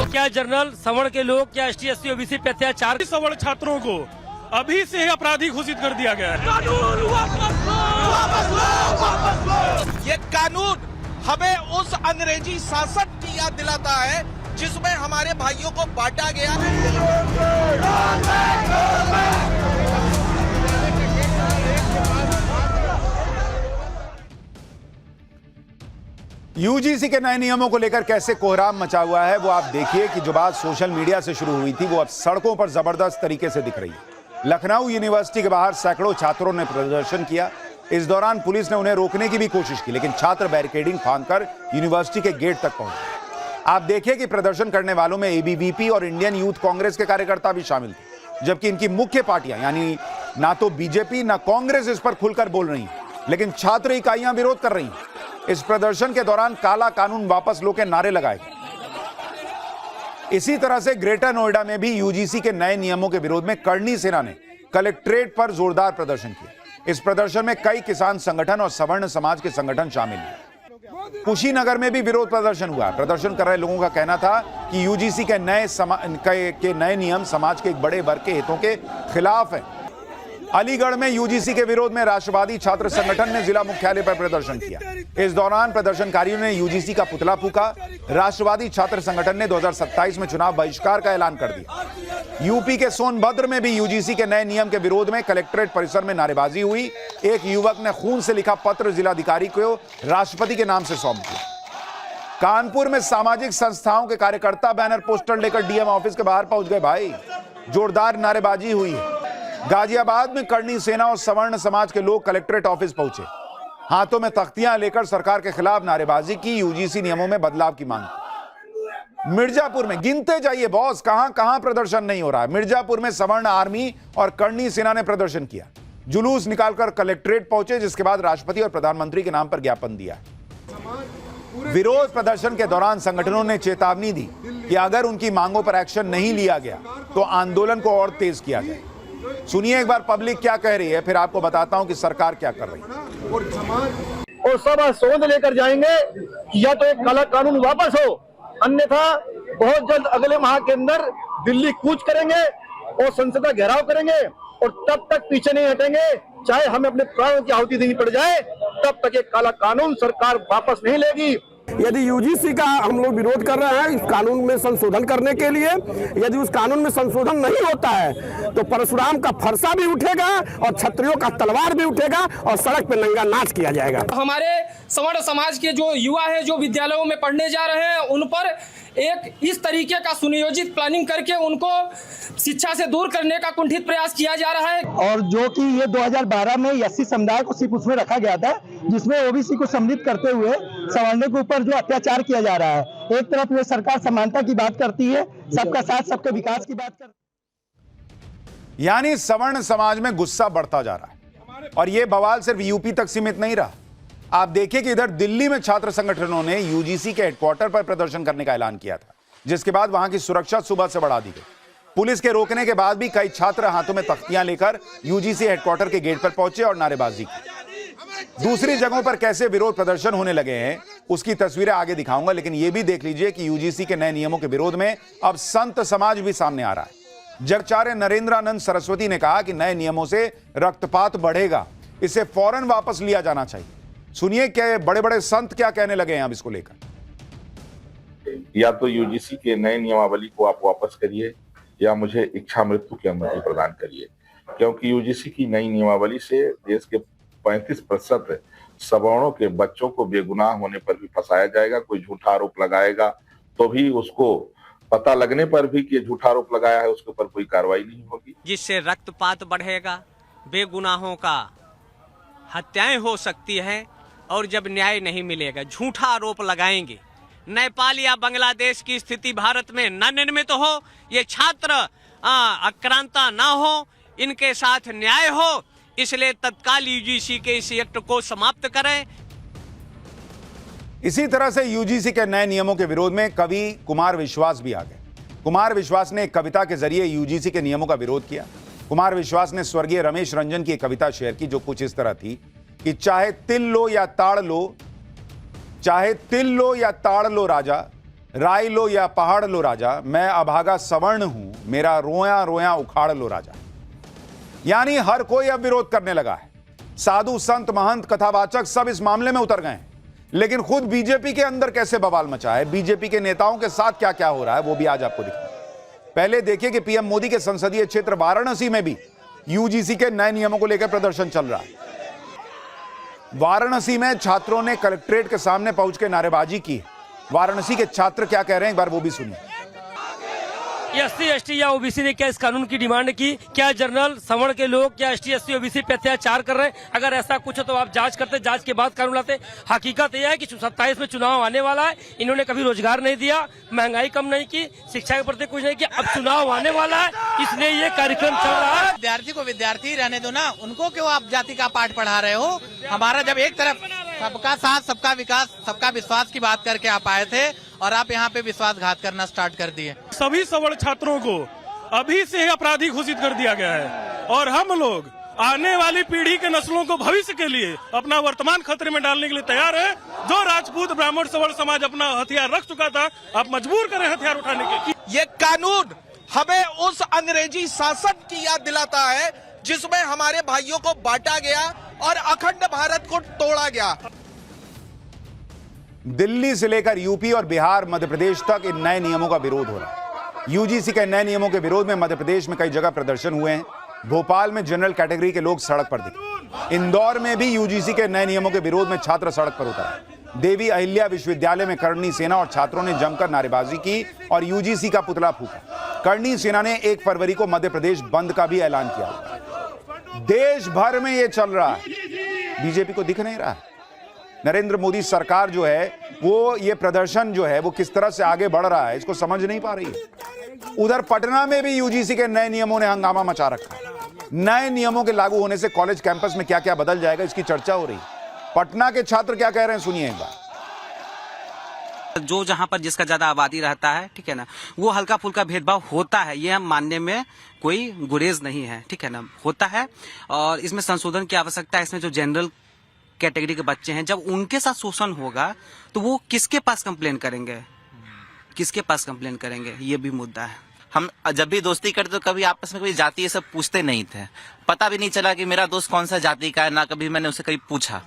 क्या जनरल सवर्ण के लोग, क्या ST SC OBC पे अत्याचार, सवर्ण छात्रों को अभी से अपराधी घोषित कर दिया गया है। ये कानून हमें उस अंग्रेजी शासन की याद दिलाता है जिसमें हमारे भाइयों को बांटा गया। यूजीसी के नए नियमों को लेकर कैसे कोहराम मचा हुआ है वो आप देखिए कि जो बात सोशल मीडिया से शुरू हुई थी वो अब सड़कों पर जबरदस्त तरीके से दिख रही है। लखनऊ यूनिवर्सिटी के बाहर सैकड़ों छात्रों ने प्रदर्शन किया। इस दौरान पुलिस ने उन्हें रोकने की भी कोशिश की, लेकिन छात्र बैरिकेडिंग फांदकर यूनिवर्सिटी के गेट तक पहुंचे। आप देखिए कि प्रदर्शन करने वालों में ABVP और इंडियन यूथ कांग्रेस के कार्यकर्ता भी शामिल थे, जबकि इनकी मुख्य पार्टियां यानी ना तो बीजेपी ना कांग्रेस इस पर खुलकर बोल रही हैं, लेकिन छात्र इकाइयां विरोध कर रही हैं। इस प्रदर्शन के दौरान काला कानून वापस लो के नारे लगाए गए। इसी तरह से ग्रेटर नोएडा में भी यूजीसी के नए नियमों के विरोध में करनी सेना ने कलेक्ट्रेट पर जोरदार प्रदर्शन किया। इस प्रदर्शन में कई किसान संगठन और सवर्ण समाज के संगठन शामिल हैं। कुशीनगर में भी विरोध प्रदर्शन हुआ। प्रदर्शन कर रहे लोगों का कहना था कि यूजीसी के नए नियम समाज के एक बड़े वर्ग के हितों के खिलाफ हैं। अलीगढ़ में यूजीसी के विरोध में राष्ट्रवादी छात्र संगठन ने जिला मुख्यालय पर प्रदर्शन किया। इस दौरान प्रदर्शनकारियों ने यूजीसी का पुतला फूंका। राष्ट्रवादी छात्र संगठन ने 2027 में चुनाव बहिष्कार का ऐलान कर दिया। यूपी के सोनभद्र में भी यूजीसी के नए नियम के विरोध में कलेक्ट्रेट परिसर में नारेबाजी हुई। एक युवक ने खून से लिखा पत्र जिलाधिकारी को राष्ट्रपति के नाम से सौंप दिया। कानपुर में सामाजिक संस्थाओं के कार्यकर्ता बैनर पोस्टर लेकर डीएम ऑफिस के बाहर पहुंच गए। भाई, जोरदार नारेबाजी हुई है। गाजियाबाद में करनी सेना और सवर्ण समाज के लोग कलेक्ट्रेट ऑफिस पहुंचे। हाथों में तख्तियां लेकर सरकार के खिलाफ नारेबाजी की, यूजीसी नियमों में बदलाव की मांग की। मिर्जापुर में गिनते जाइए बॉस, कहां प्रदर्शन नहीं हो रहा है। मिर्जापुर में सवर्ण आर्मी और करनी सेना ने प्रदर्शन किया। जुलूस निकालकर कलेक्ट्रेट पहुंचे, जिसके बाद राष्ट्रपति और प्रधानमंत्री के नाम पर ज्ञापन दिया। विरोध प्रदर्शन के दौरान संगठनों ने चेतावनी दी कि अगर उनकी मांगों पर एक्शन नहीं लिया गया तो आंदोलन को और तेज किया जाए। सुनिए एक बार पब्लिक क्या कह रही है, फिर आपको बताता हूं कि सरकार क्या कर रही है। और सब सोच लेकर जाएंगे कि या तो एक काला कानून वापस हो, अन्यथा बहुत जल्द अगले माह के अंदर दिल्ली कूच करेंगे और संसद का घेराव करेंगे और तब तक पीछे नहीं हटेंगे, चाहे हमें अपने प्राणों की आहुति देनी पड़ जाए, तब तक ये काला कानून सरकार वापस नहीं लेगी। यदि यूजीसी का हम लोग विरोध कर रहे हैं इस कानून में संशोधन करने के लिए, यदि उस कानून में संशोधन नहीं होता है तो परशुराम का फरसा भी उठेगा और क्षत्रियों का तलवार भी उठेगा और सड़क पे नंगा नाच किया जाएगा। हमारे सवर्ण समाज के जो युवा है जो विद्यालयों में पढ़ने जा रहे हैं, उन पर एक इस तरीके का सुनियोजित प्लानिंग करके उनको शिक्षा से दूर करने का कुंठित प्रयास किया जा रहा है। और जो कि ये 2012 में SC समुदाय को सिर्फ उसमें रखा गया था, जिसमें OBC को सम्मिलित करते हुए सवर्णों के ऊपर जो अत्याचार किया जा रहा है। एक तरफ ये सरकार समानता की बात करती है, सबका साथ सबके विकास की बात करती है, यानी सवर्ण समाज में गुस्सा बढ़ता जा रहा है। और यह बवाल सिर्फ यूपी तक सीमित नहीं रहा। आप देखिए कि इधर दिल्ली में छात्र संगठनों ने यूजीसी के हेडक्वार्टर पर प्रदर्शन करने का ऐलान किया था, जिसके बाद वहां की सुरक्षा सुबह से बढ़ा दी गई। पुलिस के रोकने के बाद भी कई छात्र हाथों में तख्तियां लेकर यूजीसी हेडक्वार्टर के गेट पर पहुंचे और नारेबाजी की। दूसरी जगहों पर कैसे विरोध प्रदर्शन होने लगे हैं उसकी तस्वीरें आगे दिखाऊंगा, लेकिन यह भी देख लीजिए कि यूजीसी के नए नियमों के विरोध में अब संत समाज भी सामने आ रहा है। जगाचार्य नरेंद्रानंद सरस्वती ने कहा कि नए नियमों से रक्तपात बढ़ेगा, इसे फौरन वापस लिया जाना चाहिए। सुनिए क्या बड़े बड़े संत क्या कहने लगे हैं अब इसको लेकर। या तो यूजीसी के नए नियमावली को आप वापस करिए या मुझे इच्छा मृत्यु की अनुमति प्रदान करिए, क्योंकि यूजीसी की नई नियमावली से देश के 35% सवर्णों के बच्चों को बेगुनाह होने पर भी फंसाया जाएगा। कोई झूठा आरोप लगाएगा तो भी उसको पता लगने पर भी कि झूठा आरोप लगाया है उसके ऊपर कोई कार्रवाई नहीं होगी, जिससे रक्तपात बढ़ेगा, बेगुनाहों का हत्याएं हो सकती है और जब न्याय नहीं मिलेगा, झूठा आरोप लगाएंगे। नेपाल या बांग्लादेश की स्थिति भारत में न निर्मित हो, ये छात्र आक्रांता ना हो, इनके साथ न्याय हो, इसलिए तत्काल यूजीसी के इस एक्ट को समाप्त करें। इसी तरह से यूजीसी के नए नियमों के विरोध में कवि कुमार विश्वास भी आ गए। कुमार विश्वास ने एक कविता के जरिए यूजीसी के नियमों का विरोध किया। कुमार विश्वास ने स्वर्गीय रमेश रंजन की एक कविता शेयर की जो कुछ इस तरह थी कि चाहे तिल लो या ताड़ लो, चाहे तिल लो या ताड़ लो राजा, राई लो या पहाड़ लो राजा, मैं अभागा सवर्ण हूं, मेरा रोया रोया उखाड़ लो राजा। यानी हर कोई अब विरोध करने लगा है। साधु संत महंत कथावाचक सब इस मामले में उतर गए हैं, लेकिन खुद बीजेपी के अंदर कैसे बवाल मचा है, बीजेपी के नेताओं के साथ क्या क्या हो रहा है, वो भी आज आपको दिखाएंगे। पहले देखिए कि पीएम मोदी के संसदीय क्षेत्र वाराणसी में भी यूजीसी के नए नियमों को लेकर प्रदर्शन चल रहा है। वाराणसी में छात्रों ने कलेक्ट्रेट के सामने पहुंचकर नारेबाजी की। वाराणसी के छात्र क्या कह रहे हैं, एक बार वो भी सुनिए। एससी एसटी या ओबीसी ने क्या इस कानून की डिमांड की? क्या जनरल सवर्ण के लोग क्या एसटी एससी ओबीसी पे अत्याचार कर रहे हैं? अगर ऐसा कुछ हो तो आप जांच करते, जांच के बाद कानून लाते। हकीकत यह है कि 27 में चुनाव आने वाला है, इन्होंने कभी रोजगार नहीं दिया, महंगाई कम नहीं की, शिक्षा के प्रति कुछ नहीं किया। अब चुनाव आने वाला है, इसलिए ये कार्यक्रम चल रहा है। विद्यार्थी को विद्यार्थी रहने दो ना, उनको क्यों आप जाति का पाठ पढ़ा रहे हो? हमारा जब एक तरफ सबका साथ सबका विकास सबका विश्वास की बात करके आप आए थे और आप यहाँ पे विश्वासघात करना स्टार्ट कर दिए। सभी सवर्ण छात्रों को अभी से ही अपराधी घोषित कर दिया गया है और हम लोग आने वाली पीढ़ी के नस्लों को भविष्य के लिए अपना वर्तमान खतरे में डालने के लिए तैयार है। जो राजपूत ब्राह्मण सवर्ण समाज अपना हथियार रख चुका था, आप मजबूर करें हथियार उठाने के। ये कानून हमें उस अंग्रेजी शासन की याद दिलाता है जिसमें हमारे भाइयों को बांटा गया और अखंड भारत को तोड़ा गया। दिल्ली से लेकर यूपी और बिहार, मध्य प्रदेश तक इन नए नियमों का विरोध हो रहा है। यूजीसी के नए नियमों के विरोध में मध्य प्रदेश में कई जगह प्रदर्शन हुए हैं। भोपाल में जनरल कैटेगरी के लोग सड़क पर दिखे। इंदौर में भी यूजीसी के नए नियमों के विरोध में छात्र सड़क पर उतरे। देवी अहिल्या विश्वविद्यालय में करणी सेना और छात्रों ने जमकर नारेबाजी की और यूजीसी का पुतला फूका। करणी सेना ने 1 फरवरी को मध्य प्रदेश बंद का भी ऐलान किया। देश भर में यह चल रहा है, बीजेपी को दिख नहीं रहा है। नरेंद्र मोदी सरकार जो है वो ये प्रदर्शन जो है वो किस तरह से आगे बढ़ रहा है इसको समझ नहीं पा रही है। उधर पटना में भी यूजीसी के नए नियमों ने हंगामा मचा रखा है। नए नियमों के लागू होने से कॉलेज कैंपस में क्या क्या बदल जाएगा, इसकी चर्चा हो रही है। पटना के छात्र क्या कह रहे हैं, सुनिए एक बार। जो जहां पर जिसका ज्यादा आबादी रहता है, ठीक है ना, वो हल्का फुल्का भेदभाव होता है, ये हम मानने में कोई गुरेज नहीं है, ठीक है ना, होता है। और इसमें संशोधन की आवश्यकता है। इसमें जो जनरल कैटेगरी के बच्चे हैं, जब उनके साथ शोषण होगा तो वो किसके पास कंप्लेन करेंगे, किसके पास कंप्लेन करेंगे, ये भी मुद्दा है। हम जब भी दोस्ती करते तो कभी आपस में कोई जाति ये सब पूछते नहीं थे, पता भी नहीं चला कि मेरा दोस्त कौन सा जाति का है, ना कभी मैंने उसे कभी पूछा,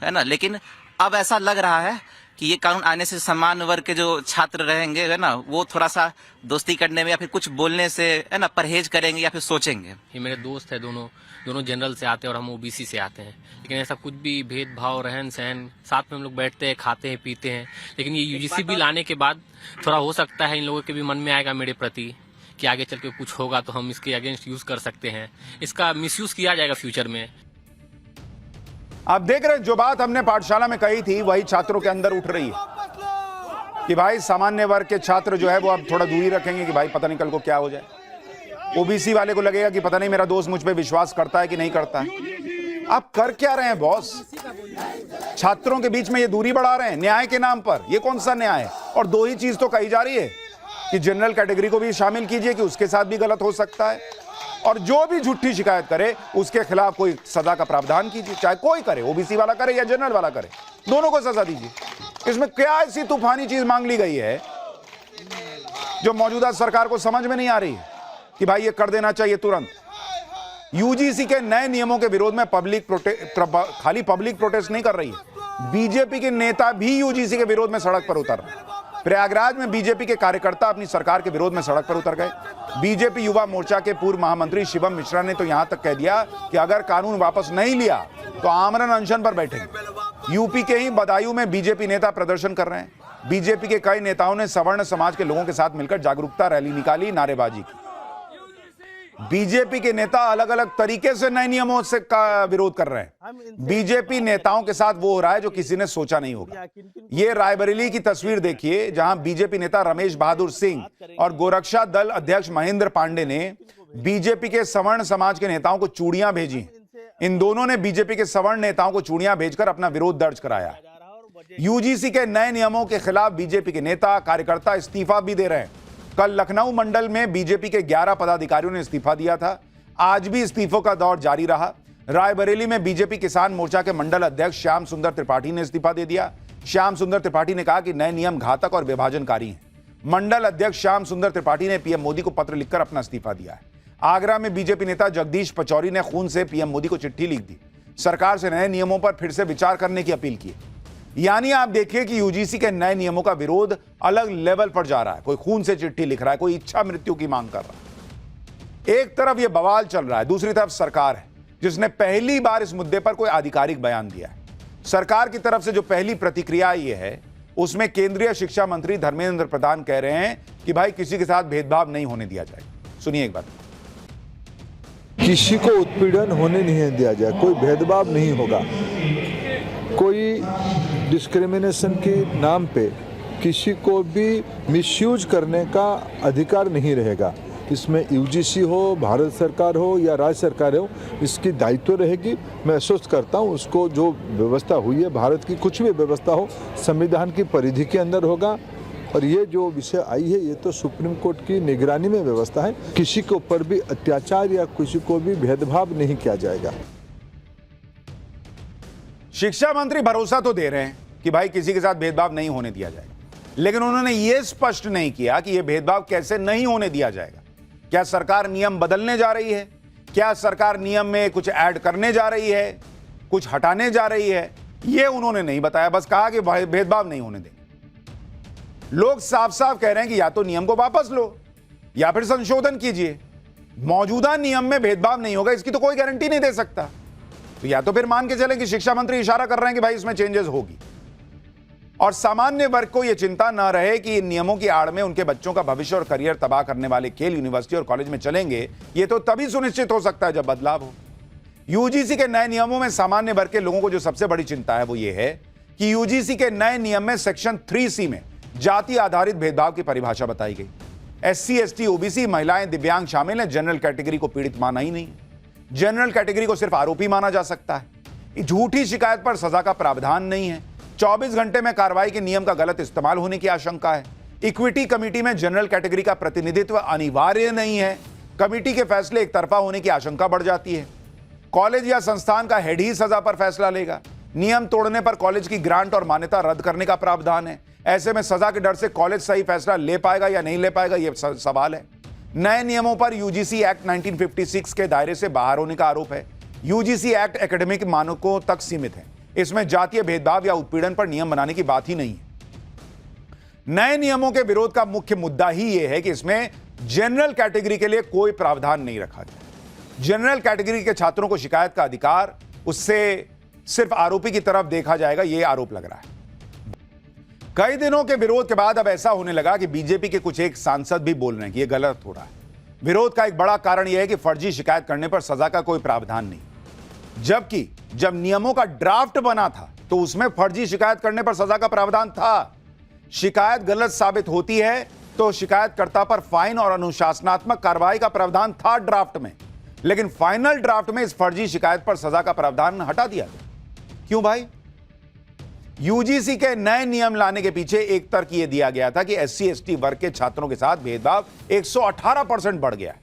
है ना। लेकिन अब ऐसा लग रहा है कि ये कानून आने से समान वर्ग के जो छात्र रहेंगे, है ना, वो थोड़ा सा दोस्ती करने में या फिर कुछ बोलने से, है ना, परहेज करेंगे या फिर सोचेंगे। ये मेरे दोस्त है, दोनों जनरल से आते हैं और हम ओबीसी से आते हैं, लेकिन ऐसा कुछ भी भेदभाव, रहन सहन, साथ में हम लोग बैठते हैं, खाते हैं, पीते हैं। लेकिन ये यूजीसी बिल आने के बाद थोड़ा हो सकता है इन लोगों के भी मन में आएगा मेरे प्रति कि आगे चल के कुछ होगा तो हम इसके अगेंस्ट यूज कर सकते हैं, इसका मिसयूज किया जाएगा फ्यूचर में। आप देख रहे हैं जो बात हमने पाठशाला में कही थी वही छात्रों के अंदर उठ रही है कि भाई सामान्य वर्ग के छात्र जो है वो अब थोड़ा दूरी रखेंगे कि भाई पता नहीं कल को क्या हो जाए। ओबीसी वाले को लगेगा कि पता नहीं मेरा दोस्त मुझ पे विश्वास करता है कि नहीं करता है। आप कर क्या रहे हैं बॉस? छात्रों के बीच में ये दूरी बढ़ा रहे हैं न्याय के नाम पर। ये कौन सा न्याय है? और दो ही चीज तो कही जा रही है कि जनरल कैटेगरी को भी शामिल कीजिए कि उसके साथ भी गलत हो सकता है, और जो भी झूठी शिकायत करे उसके खिलाफ कोई सजा का प्रावधान कीजिए, चाहे कोई करे, ओबीसी वाला करे या जनरल वाला करे, दोनों को सजा दीजिए। इसमें क्या ऐसी तूफानी चीज मांग ली गई है जो मौजूदा सरकार को समझ में नहीं आ रही है कि भाई ये कर देना चाहिए तुरंत। यूजीसी के नए नियमों के विरोध में खाली पब्लिक प्रोटेस्ट नहीं कर रही है, बीजेपी के नेता भी यूजीसी के विरोध में सड़क पर उतर रहे हैं। प्रयागराज में बीजेपी के कार्यकर्ता अपनी सरकार के विरोध में सड़क पर उतर गए। बीजेपी युवा मोर्चा के पूर्व महामंत्री शिवम मिश्रा ने तो यहां तक कह दिया कि अगर कानून वापस नहीं लिया तो आमरण अनशन पर बैठेंगे। यूपी के ही बदायूं में बीजेपी नेता प्रदर्शन कर रहे हैं। बीजेपी के कई नेताओं ने सवर्ण समाज के लोगों के साथ मिलकर जागरूकता रैली निकाली, नारेबाजी की। बीजेपी के नेता अलग अलग तरीके से नए नियमों से का विरोध कर रहे हैं। बीजेपी नेताओं के साथ वो हो रहा है जो किसी ने सोचा नहीं होगा। ये रायबरेली की तस्वीर देखिए जहां बीजेपी नेता रमेश बहादुर सिंह और गोरक्षा दल अध्यक्ष महेंद्र पांडे ने बीजेपी के सवर्ण समाज के नेताओं को चूड़ियां भेजी। इन दोनों ने बीजेपी के सवर्ण नेताओं को चूड़ियां भेजकर अपना विरोध दर्ज कराया। यूजीसी के नए नियमों के खिलाफ बीजेपी के नेता कार्यकर्ता इस्तीफा भी दे रहे हैं। कल लखनऊ मंडल में बीजेपी के 11 पदाधिकारियों ने इस्तीफा दिया था। आज भी इस्तीफों का दौर जारी रहा। रायबरेली में बीजेपी किसान मोर्चा के मंडल अध्यक्ष श्याम सुंदर त्रिपाठी ने इस्तीफा दे दिया। श्याम सुंदर त्रिपाठी ने कहा कि नए नियम घातक और विभाजनकारी हैं। मंडल अध्यक्ष श्याम सुंदर त्रिपाठी ने पीएम मोदी को पत्र लिखकर अपना इस्तीफा दिया है। आगरा में बीजेपी नेता जगदीश पचौरी ने खून से पीएम मोदी को चिट्ठी लिख दी, सरकार से नए नियमों पर फिर से विचार करने की अपील की। यानी आप देखिए कि यूजीसी के नए नियमों का विरोध अलग लेवल पर जा रहा है। कोई खून से चिट्ठी लिख रहा है, कोई इच्छा मृत्यु की मांग कर रहा है। एक तरफ यह बवाल चल रहा है, दूसरी तरफ सरकार है जिसने पहली बार इस मुद्दे पर कोई आधिकारिक बयान दिया है। सरकार की तरफ से जो पहली प्रतिक्रिया ये है, उसमें केंद्रीय शिक्षा मंत्री धर्मेंद्र प्रधान कह रहे हैं कि भाई किसी के साथ भेदभाव नहीं होने दिया जाएगा। सुनिए एक बार। किसी को उत्पीड़न होने नहीं दिया जाए, कोई भेदभाव नहीं होगा, कोई डिस्क्रिमिनेशन के नाम पे किसी को भी मिसयूज करने का अधिकार नहीं रहेगा। इसमें यूजीसी हो, भारत सरकार हो या राज्य सरकार हो, इसकी दायित्व रहेगी। मैं आश्वस्त करता हूँ, उसको जो व्यवस्था हुई है, भारत की कुछ भी व्यवस्था हो, संविधान की परिधि के अंदर होगा। और ये जो विषय आई है, ये तो सुप्रीम कोर्ट की निगरानी में व्यवस्था है। किसी के ऊपर भी अत्याचार या किसी को भी भेदभाव नहीं किया जाएगा। शिक्षा मंत्री भरोसा तो दे रहे हैं कि भाई किसी के साथ भेदभाव नहीं होने दिया जाएगा, लेकिन उन्होंने यह स्पष्ट नहीं किया कि यह भेदभाव कैसे नहीं होने दिया जाएगा। क्या सरकार नियम बदलने जा रही है? क्या सरकार नियम में कुछ ऐड करने जा रही है, कुछ हटाने जा रही है? यह उन्होंने नहीं बताया, बस कहा कि भेदभाव नहीं होने देंगे। लोग साफ साफ कह रहे हैं कि या तो नियम को वापस लो या फिर संशोधन कीजिए। मौजूदा नियम में भेदभाव नहीं होगा, इसकी तो कोई गारंटी नहीं दे सकता। तो या तो फिर मान के चले कि शिक्षा मंत्री इशारा कर रहे हैं कि भाई इसमें चेंजेस होगी, और सामान्य वर्ग को यह चिंता ना रहे कि इन नियमों की आड़ में उनके बच्चों का भविष्य और करियर तबाह करने वाले खेल यूनिवर्सिटी और कॉलेज में चलेंगे। यह तो तभी सुनिश्चित हो सकता है जब बदलाव हो। यूजीसी के नए नियमों में सामान्य वर्ग के लोगों को जो सबसे बड़ी चिंता है वो ये है कि यूजीसी के नए नियम में सेक्शन 3C में जाति आधारित भेदभाव की परिभाषा बताई गई। SC, ST, OBC, महिलाएं, दिव्यांग शामिल हैं। जनरल कैटेगरी को पीड़ित माना ही नहीं। जनरल कैटेगरी को सिर्फ आरोपी माना जा सकता है। झूठी शिकायत पर सजा का प्रावधान नहीं है। 24 घंटे में कार्रवाई के नियम का गलत इस्तेमाल होने की आशंका है। इक्विटी कमेटी में जनरल कैटेगरी का प्रतिनिधित्व अनिवार्य नहीं है। कमेटी के फैसले एक तरफा होने की आशंका बढ़ जाती है। कॉलेज या संस्थान का हेड ही सजा पर फैसला लेगा। नियम तोड़ने पर कॉलेज की ग्रांट और मान्यता रद्द करने का प्रावधान है। ऐसे में सजा के डर से कॉलेज सही फैसला ले पाएगा या नहीं ले पाएगा, यह सवाल है। नए नियमों पर यूजीसी एक्ट 1956 के दायरे से बाहर होने का आरोप है। यूजीसी एक्ट एकेडमिक मानकों तक सीमित है। इसमें जातीय भेदभाव या उत्पीड़न पर नियम बनाने की बात ही नहीं है। नए नियमों के विरोध का मुख्य मुद्दा ही यह है कि इसमें जनरल कैटेगरी के लिए कोई प्रावधान नहीं रखा गया। जनरल कैटेगरी के छात्रों को शिकायत का अधिकार, उससे सिर्फ आरोपी की तरफ देखा जाएगा, यह आरोप लग रहा है। कई दिनों के विरोध के बाद अब ऐसा होने लगा कि बीजेपी के कुछ एक सांसद भी बोल रहे हैं कि यह गलत हो रहा है। विरोध का एक बड़ा कारण यह है कि फर्जी शिकायत करने पर सजा का कोई प्रावधान नहीं, जबकि जब नियमों का ड्राफ्ट बना था तो उसमें फर्जी शिकायत करने पर सजा का प्रावधान था। शिकायत गलत साबित होती है तो शिकायतकर्ता पर फाइन और अनुशासनात्मक कार्रवाई का प्रावधान था ड्राफ्ट में, लेकिन फाइनल ड्राफ्ट में इस फर्जी शिकायत पर सजा का प्रावधान हटा दिया गया। क्यों भाई? यूजीसी के नए नियम लाने के पीछे एक तर्क यह दिया गया था कि SC, ST वर्ग के छात्रों के साथ भेदभाव 118% बढ़ गया है।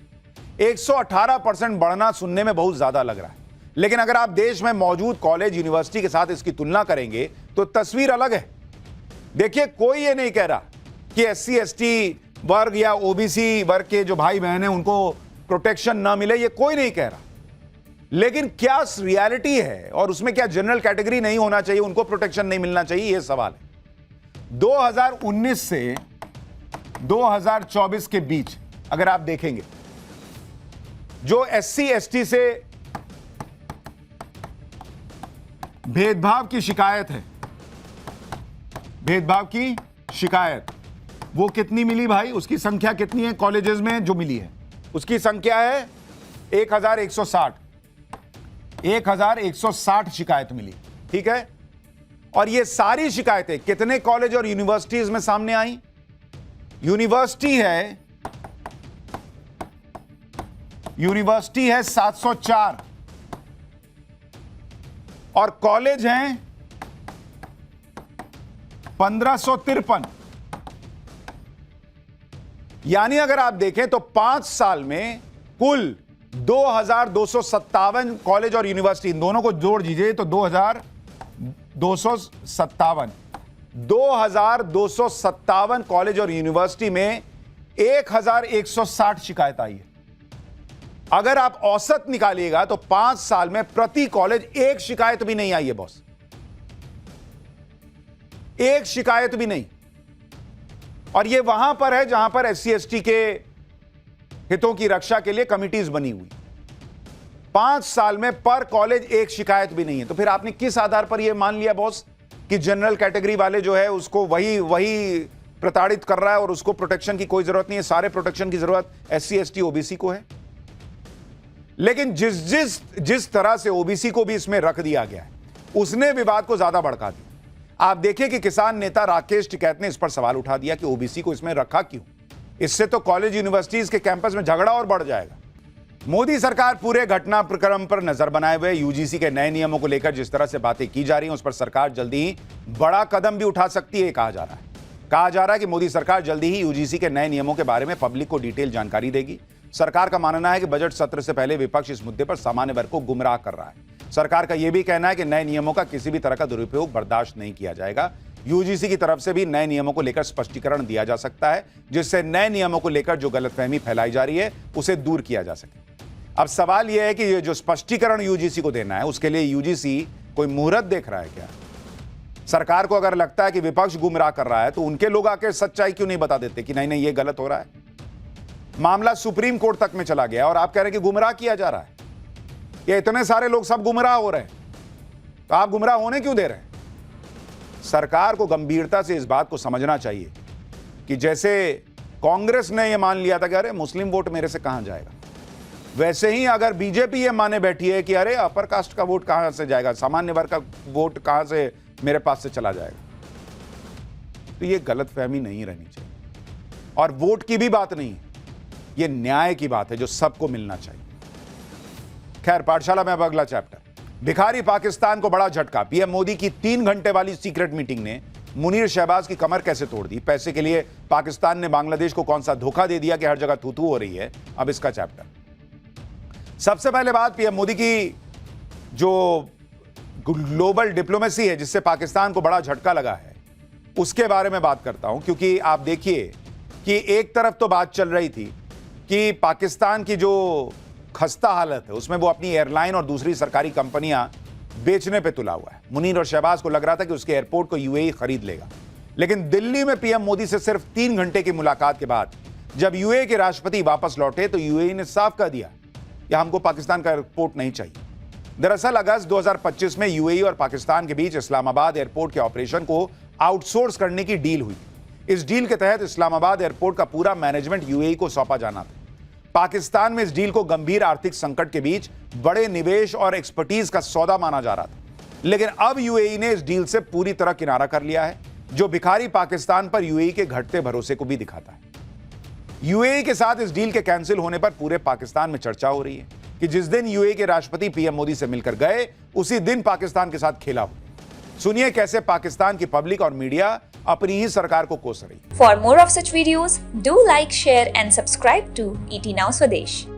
118% बढ़ना सुनने में बहुत ज्यादा लग रहा है, लेकिन अगर आप देश में मौजूद कॉलेज, यूनिवर्सिटी के साथ इसकी तुलना करेंगे तो तस्वीर अलग है। देखिए, कोई ये नहीं कह रहा कि SC, ST वर्ग या OBC वर्ग के जो भाई बहन हैं उनको प्रोटेक्शन ना मिले, ये कोई नहीं कह रहा। लेकिन क्या रियलिटी है और उसमें क्या जनरल कैटेगरी नहीं होना चाहिए, उनको प्रोटेक्शन नहीं मिलना चाहिए, यह सवाल है। 2019 से 2024 के बीच अगर आप देखेंगे, जो SC, ST से भेदभाव की शिकायत है, भेदभाव की शिकायत वो कितनी मिली भाई? उसकी संख्या कितनी है कॉलेजेस में जो मिली है? उसकी संख्या है 1160 शिकायत मिली, ठीक है। और ये सारी शिकायतें कितने कॉलेज और यूनिवर्सिटीज में सामने आई? यूनिवर्सिटी है 704 और कॉलेज हैं 1553। यानी अगर आप देखें तो 5 साल में कुल 2257 कॉलेज और यूनिवर्सिटी, इन दोनों को जोड़ दीजिए तो 2257 कॉलेज और यूनिवर्सिटी में 1160 शिकायत आई है। अगर आप औसत निकालिएगा तो 5 साल में प्रति कॉलेज एक शिकायत भी नहीं आई है बॉस, एक शिकायत भी नहीं। और यह वहां पर है जहां पर SC ST के हितों की रक्षा के लिए कमिटीज बनी हुई। 5 साल में पर कॉलेज एक शिकायत भी नहीं है। तो फिर आपने किस आधार पर यह मान लिया बॉस कि जनरल कैटेगरी वाले जो है उसको वही प्रताड़ित कर रहा है और उसको प्रोटेक्शन की कोई जरूरत नहीं है, सारे प्रोटेक्शन की जरूरत SC ST OBC को है। लेकिन जिस तरह से OBC को भी इसमें रख दिया गया है उसने विवाद को ज्यादा भड़का दिया। आप देखिए कि किसान नेता राकेश टिकैत ने इस पर सवाल उठा दिया कि OBC को इसमें रखा क्यों। इससे तो कॉलेज यूनिवर्सिटीज के कैंपस में झगड़ा और बढ़ जाएगा। मोदी सरकार पूरे घटनाक्रम पर नजर बनाए हुए UGC के नए नियमों को लेकर जिस तरह से बातें की जा रही हैं उस पर सरकार जल्दी ही बड़ा कदम भी उठा सकती है, कहा जा रहा है कि मोदी सरकार जल्दी ही UGC के नए नियमों के बारे में पब्लिक को डिटेल जानकारी देगी। सरकार का मानना है कि बजट सत्र से पहले विपक्ष इस मुद्दे पर सामान्य वर्ग को गुमराह कर रहा है। सरकार का यह भी कहना है कि नए नियमों का किसी भी तरह का दुरुपयोग बर्दाश्त नहीं किया जाएगा। UGC की तरफ से भी नए नियमों को लेकर स्पष्टीकरण दिया जा सकता है जिससे नए नियमों को लेकर जो गलतफहमी फैलाई जा रही है उसे दूर किया जा सके। अब सवाल यह है कि ये जो स्पष्टीकरण UGC को देना है उसके लिए UGC कोई मुहूर्त देख रहा है क्या? सरकार को अगर लगता है कि विपक्ष गुमराह कर रहा है तो उनके लोग आकर सच्चाई क्यों नहीं बता देते कि नहीं ये गलत हो रहा है। मामला सुप्रीम कोर्ट तक में चला गया और आप कह रहे हैं कि गुमराह किया जा रहा है। ये इतने सारे लोग सब गुमराह हो रहे हैं तो आप गुमराह होने क्यों दे रहे हैं? सरकार को गंभीरता से इस बात को समझना चाहिए कि जैसे कांग्रेस ने यह मान लिया था कि अरे मुस्लिम वोट मेरे से कहां जाएगा, वैसे ही अगर बीजेपी ये माने बैठी है कि अरे अपर कास्ट का वोट कहां से जाएगा, सामान्य वर्ग का वोट कहां से मेरे पास से चला जाएगा। तो ये गलतफहमी नहीं रहनी चाहिए और वोट की भी बात नहीं है, ये न्याय की बात है जो सबको मिलना चाहिए। खैर, पाठशाला में अब अगला चैप्टर। भिखारी पाकिस्तान को बड़ा झटका। पीएम मोदी की 3 घंटे वाली सीक्रेट मीटिंग ने मुनीर शहबाज की कमर कैसे तोड़ दी। पैसे के लिए पाकिस्तान ने बांग्लादेश को कौन सा धोखा दे दिया कि हर जगह थू-थू हो रही है। अब इसका चैप्टर। सबसे पहले बात पीएम मोदी की जो ग्लोबल डिप्लोमेसी है जिससे पाकिस्तान को बड़ा झटका लगा है उसके बारे में बात करता हूं, क्योंकि आप देखिए कि एक तरफ तो बात चल रही थी कि पाकिस्तान की जो खस्ता हालत है उसमें वो अपनी एयरलाइन और दूसरी सरकारी कंपनियां बेचने पे तुला हुआ है। मुनीर और शहबाज को लग रहा था कि उसके एयरपोर्ट को UAE खरीद लेगा, लेकिन दिल्ली में पीएम मोदी से सिर्फ 3 घंटे की मुलाकात के बाद जब UAE के राष्ट्रपति वापस लौटे तो UAE ने साफ कह दिया कि हमको पाकिस्तान का एयरपोर्ट नहीं चाहिए। दरअसल अगस्त 2025 में UAE और पाकिस्तान के बीच इस्लामाबाद एयरपोर्ट के ऑपरेशन को आउटसोर्स करने की डील हुई। इस डील के तहत इस्लामाबाद एयरपोर्ट का पूरा मैनेजमेंट UAE को सौंपा जाना था। पाकिस्तान में इस डील को गंभीर आर्थिक संकट के बीच बड़े निवेश और एक्सपर्टीज का सौदा माना जा रहा था, लेकिन अब UAE ने इस डील से पूरी तरह किनारा कर लिया है, जो भिखारी पाकिस्तान पर UAE के घटते भरोसे को भी दिखाता है। UAE के साथ इस डील के कैंसिल होने पर पूरे पाकिस्तान में चर्चा हो रही है कि जिस दिन UAE के राष्ट्रपति पीएम मोदी से मिलकर गए उसी दिन पाकिस्तान के साथ खेला हो। सुनिए कैसे पाकिस्तान की पब्लिक और मीडिया अपनी ही सरकार को कोस रही। For more of such videos, do like, share and subscribe to ET Now Swadesh.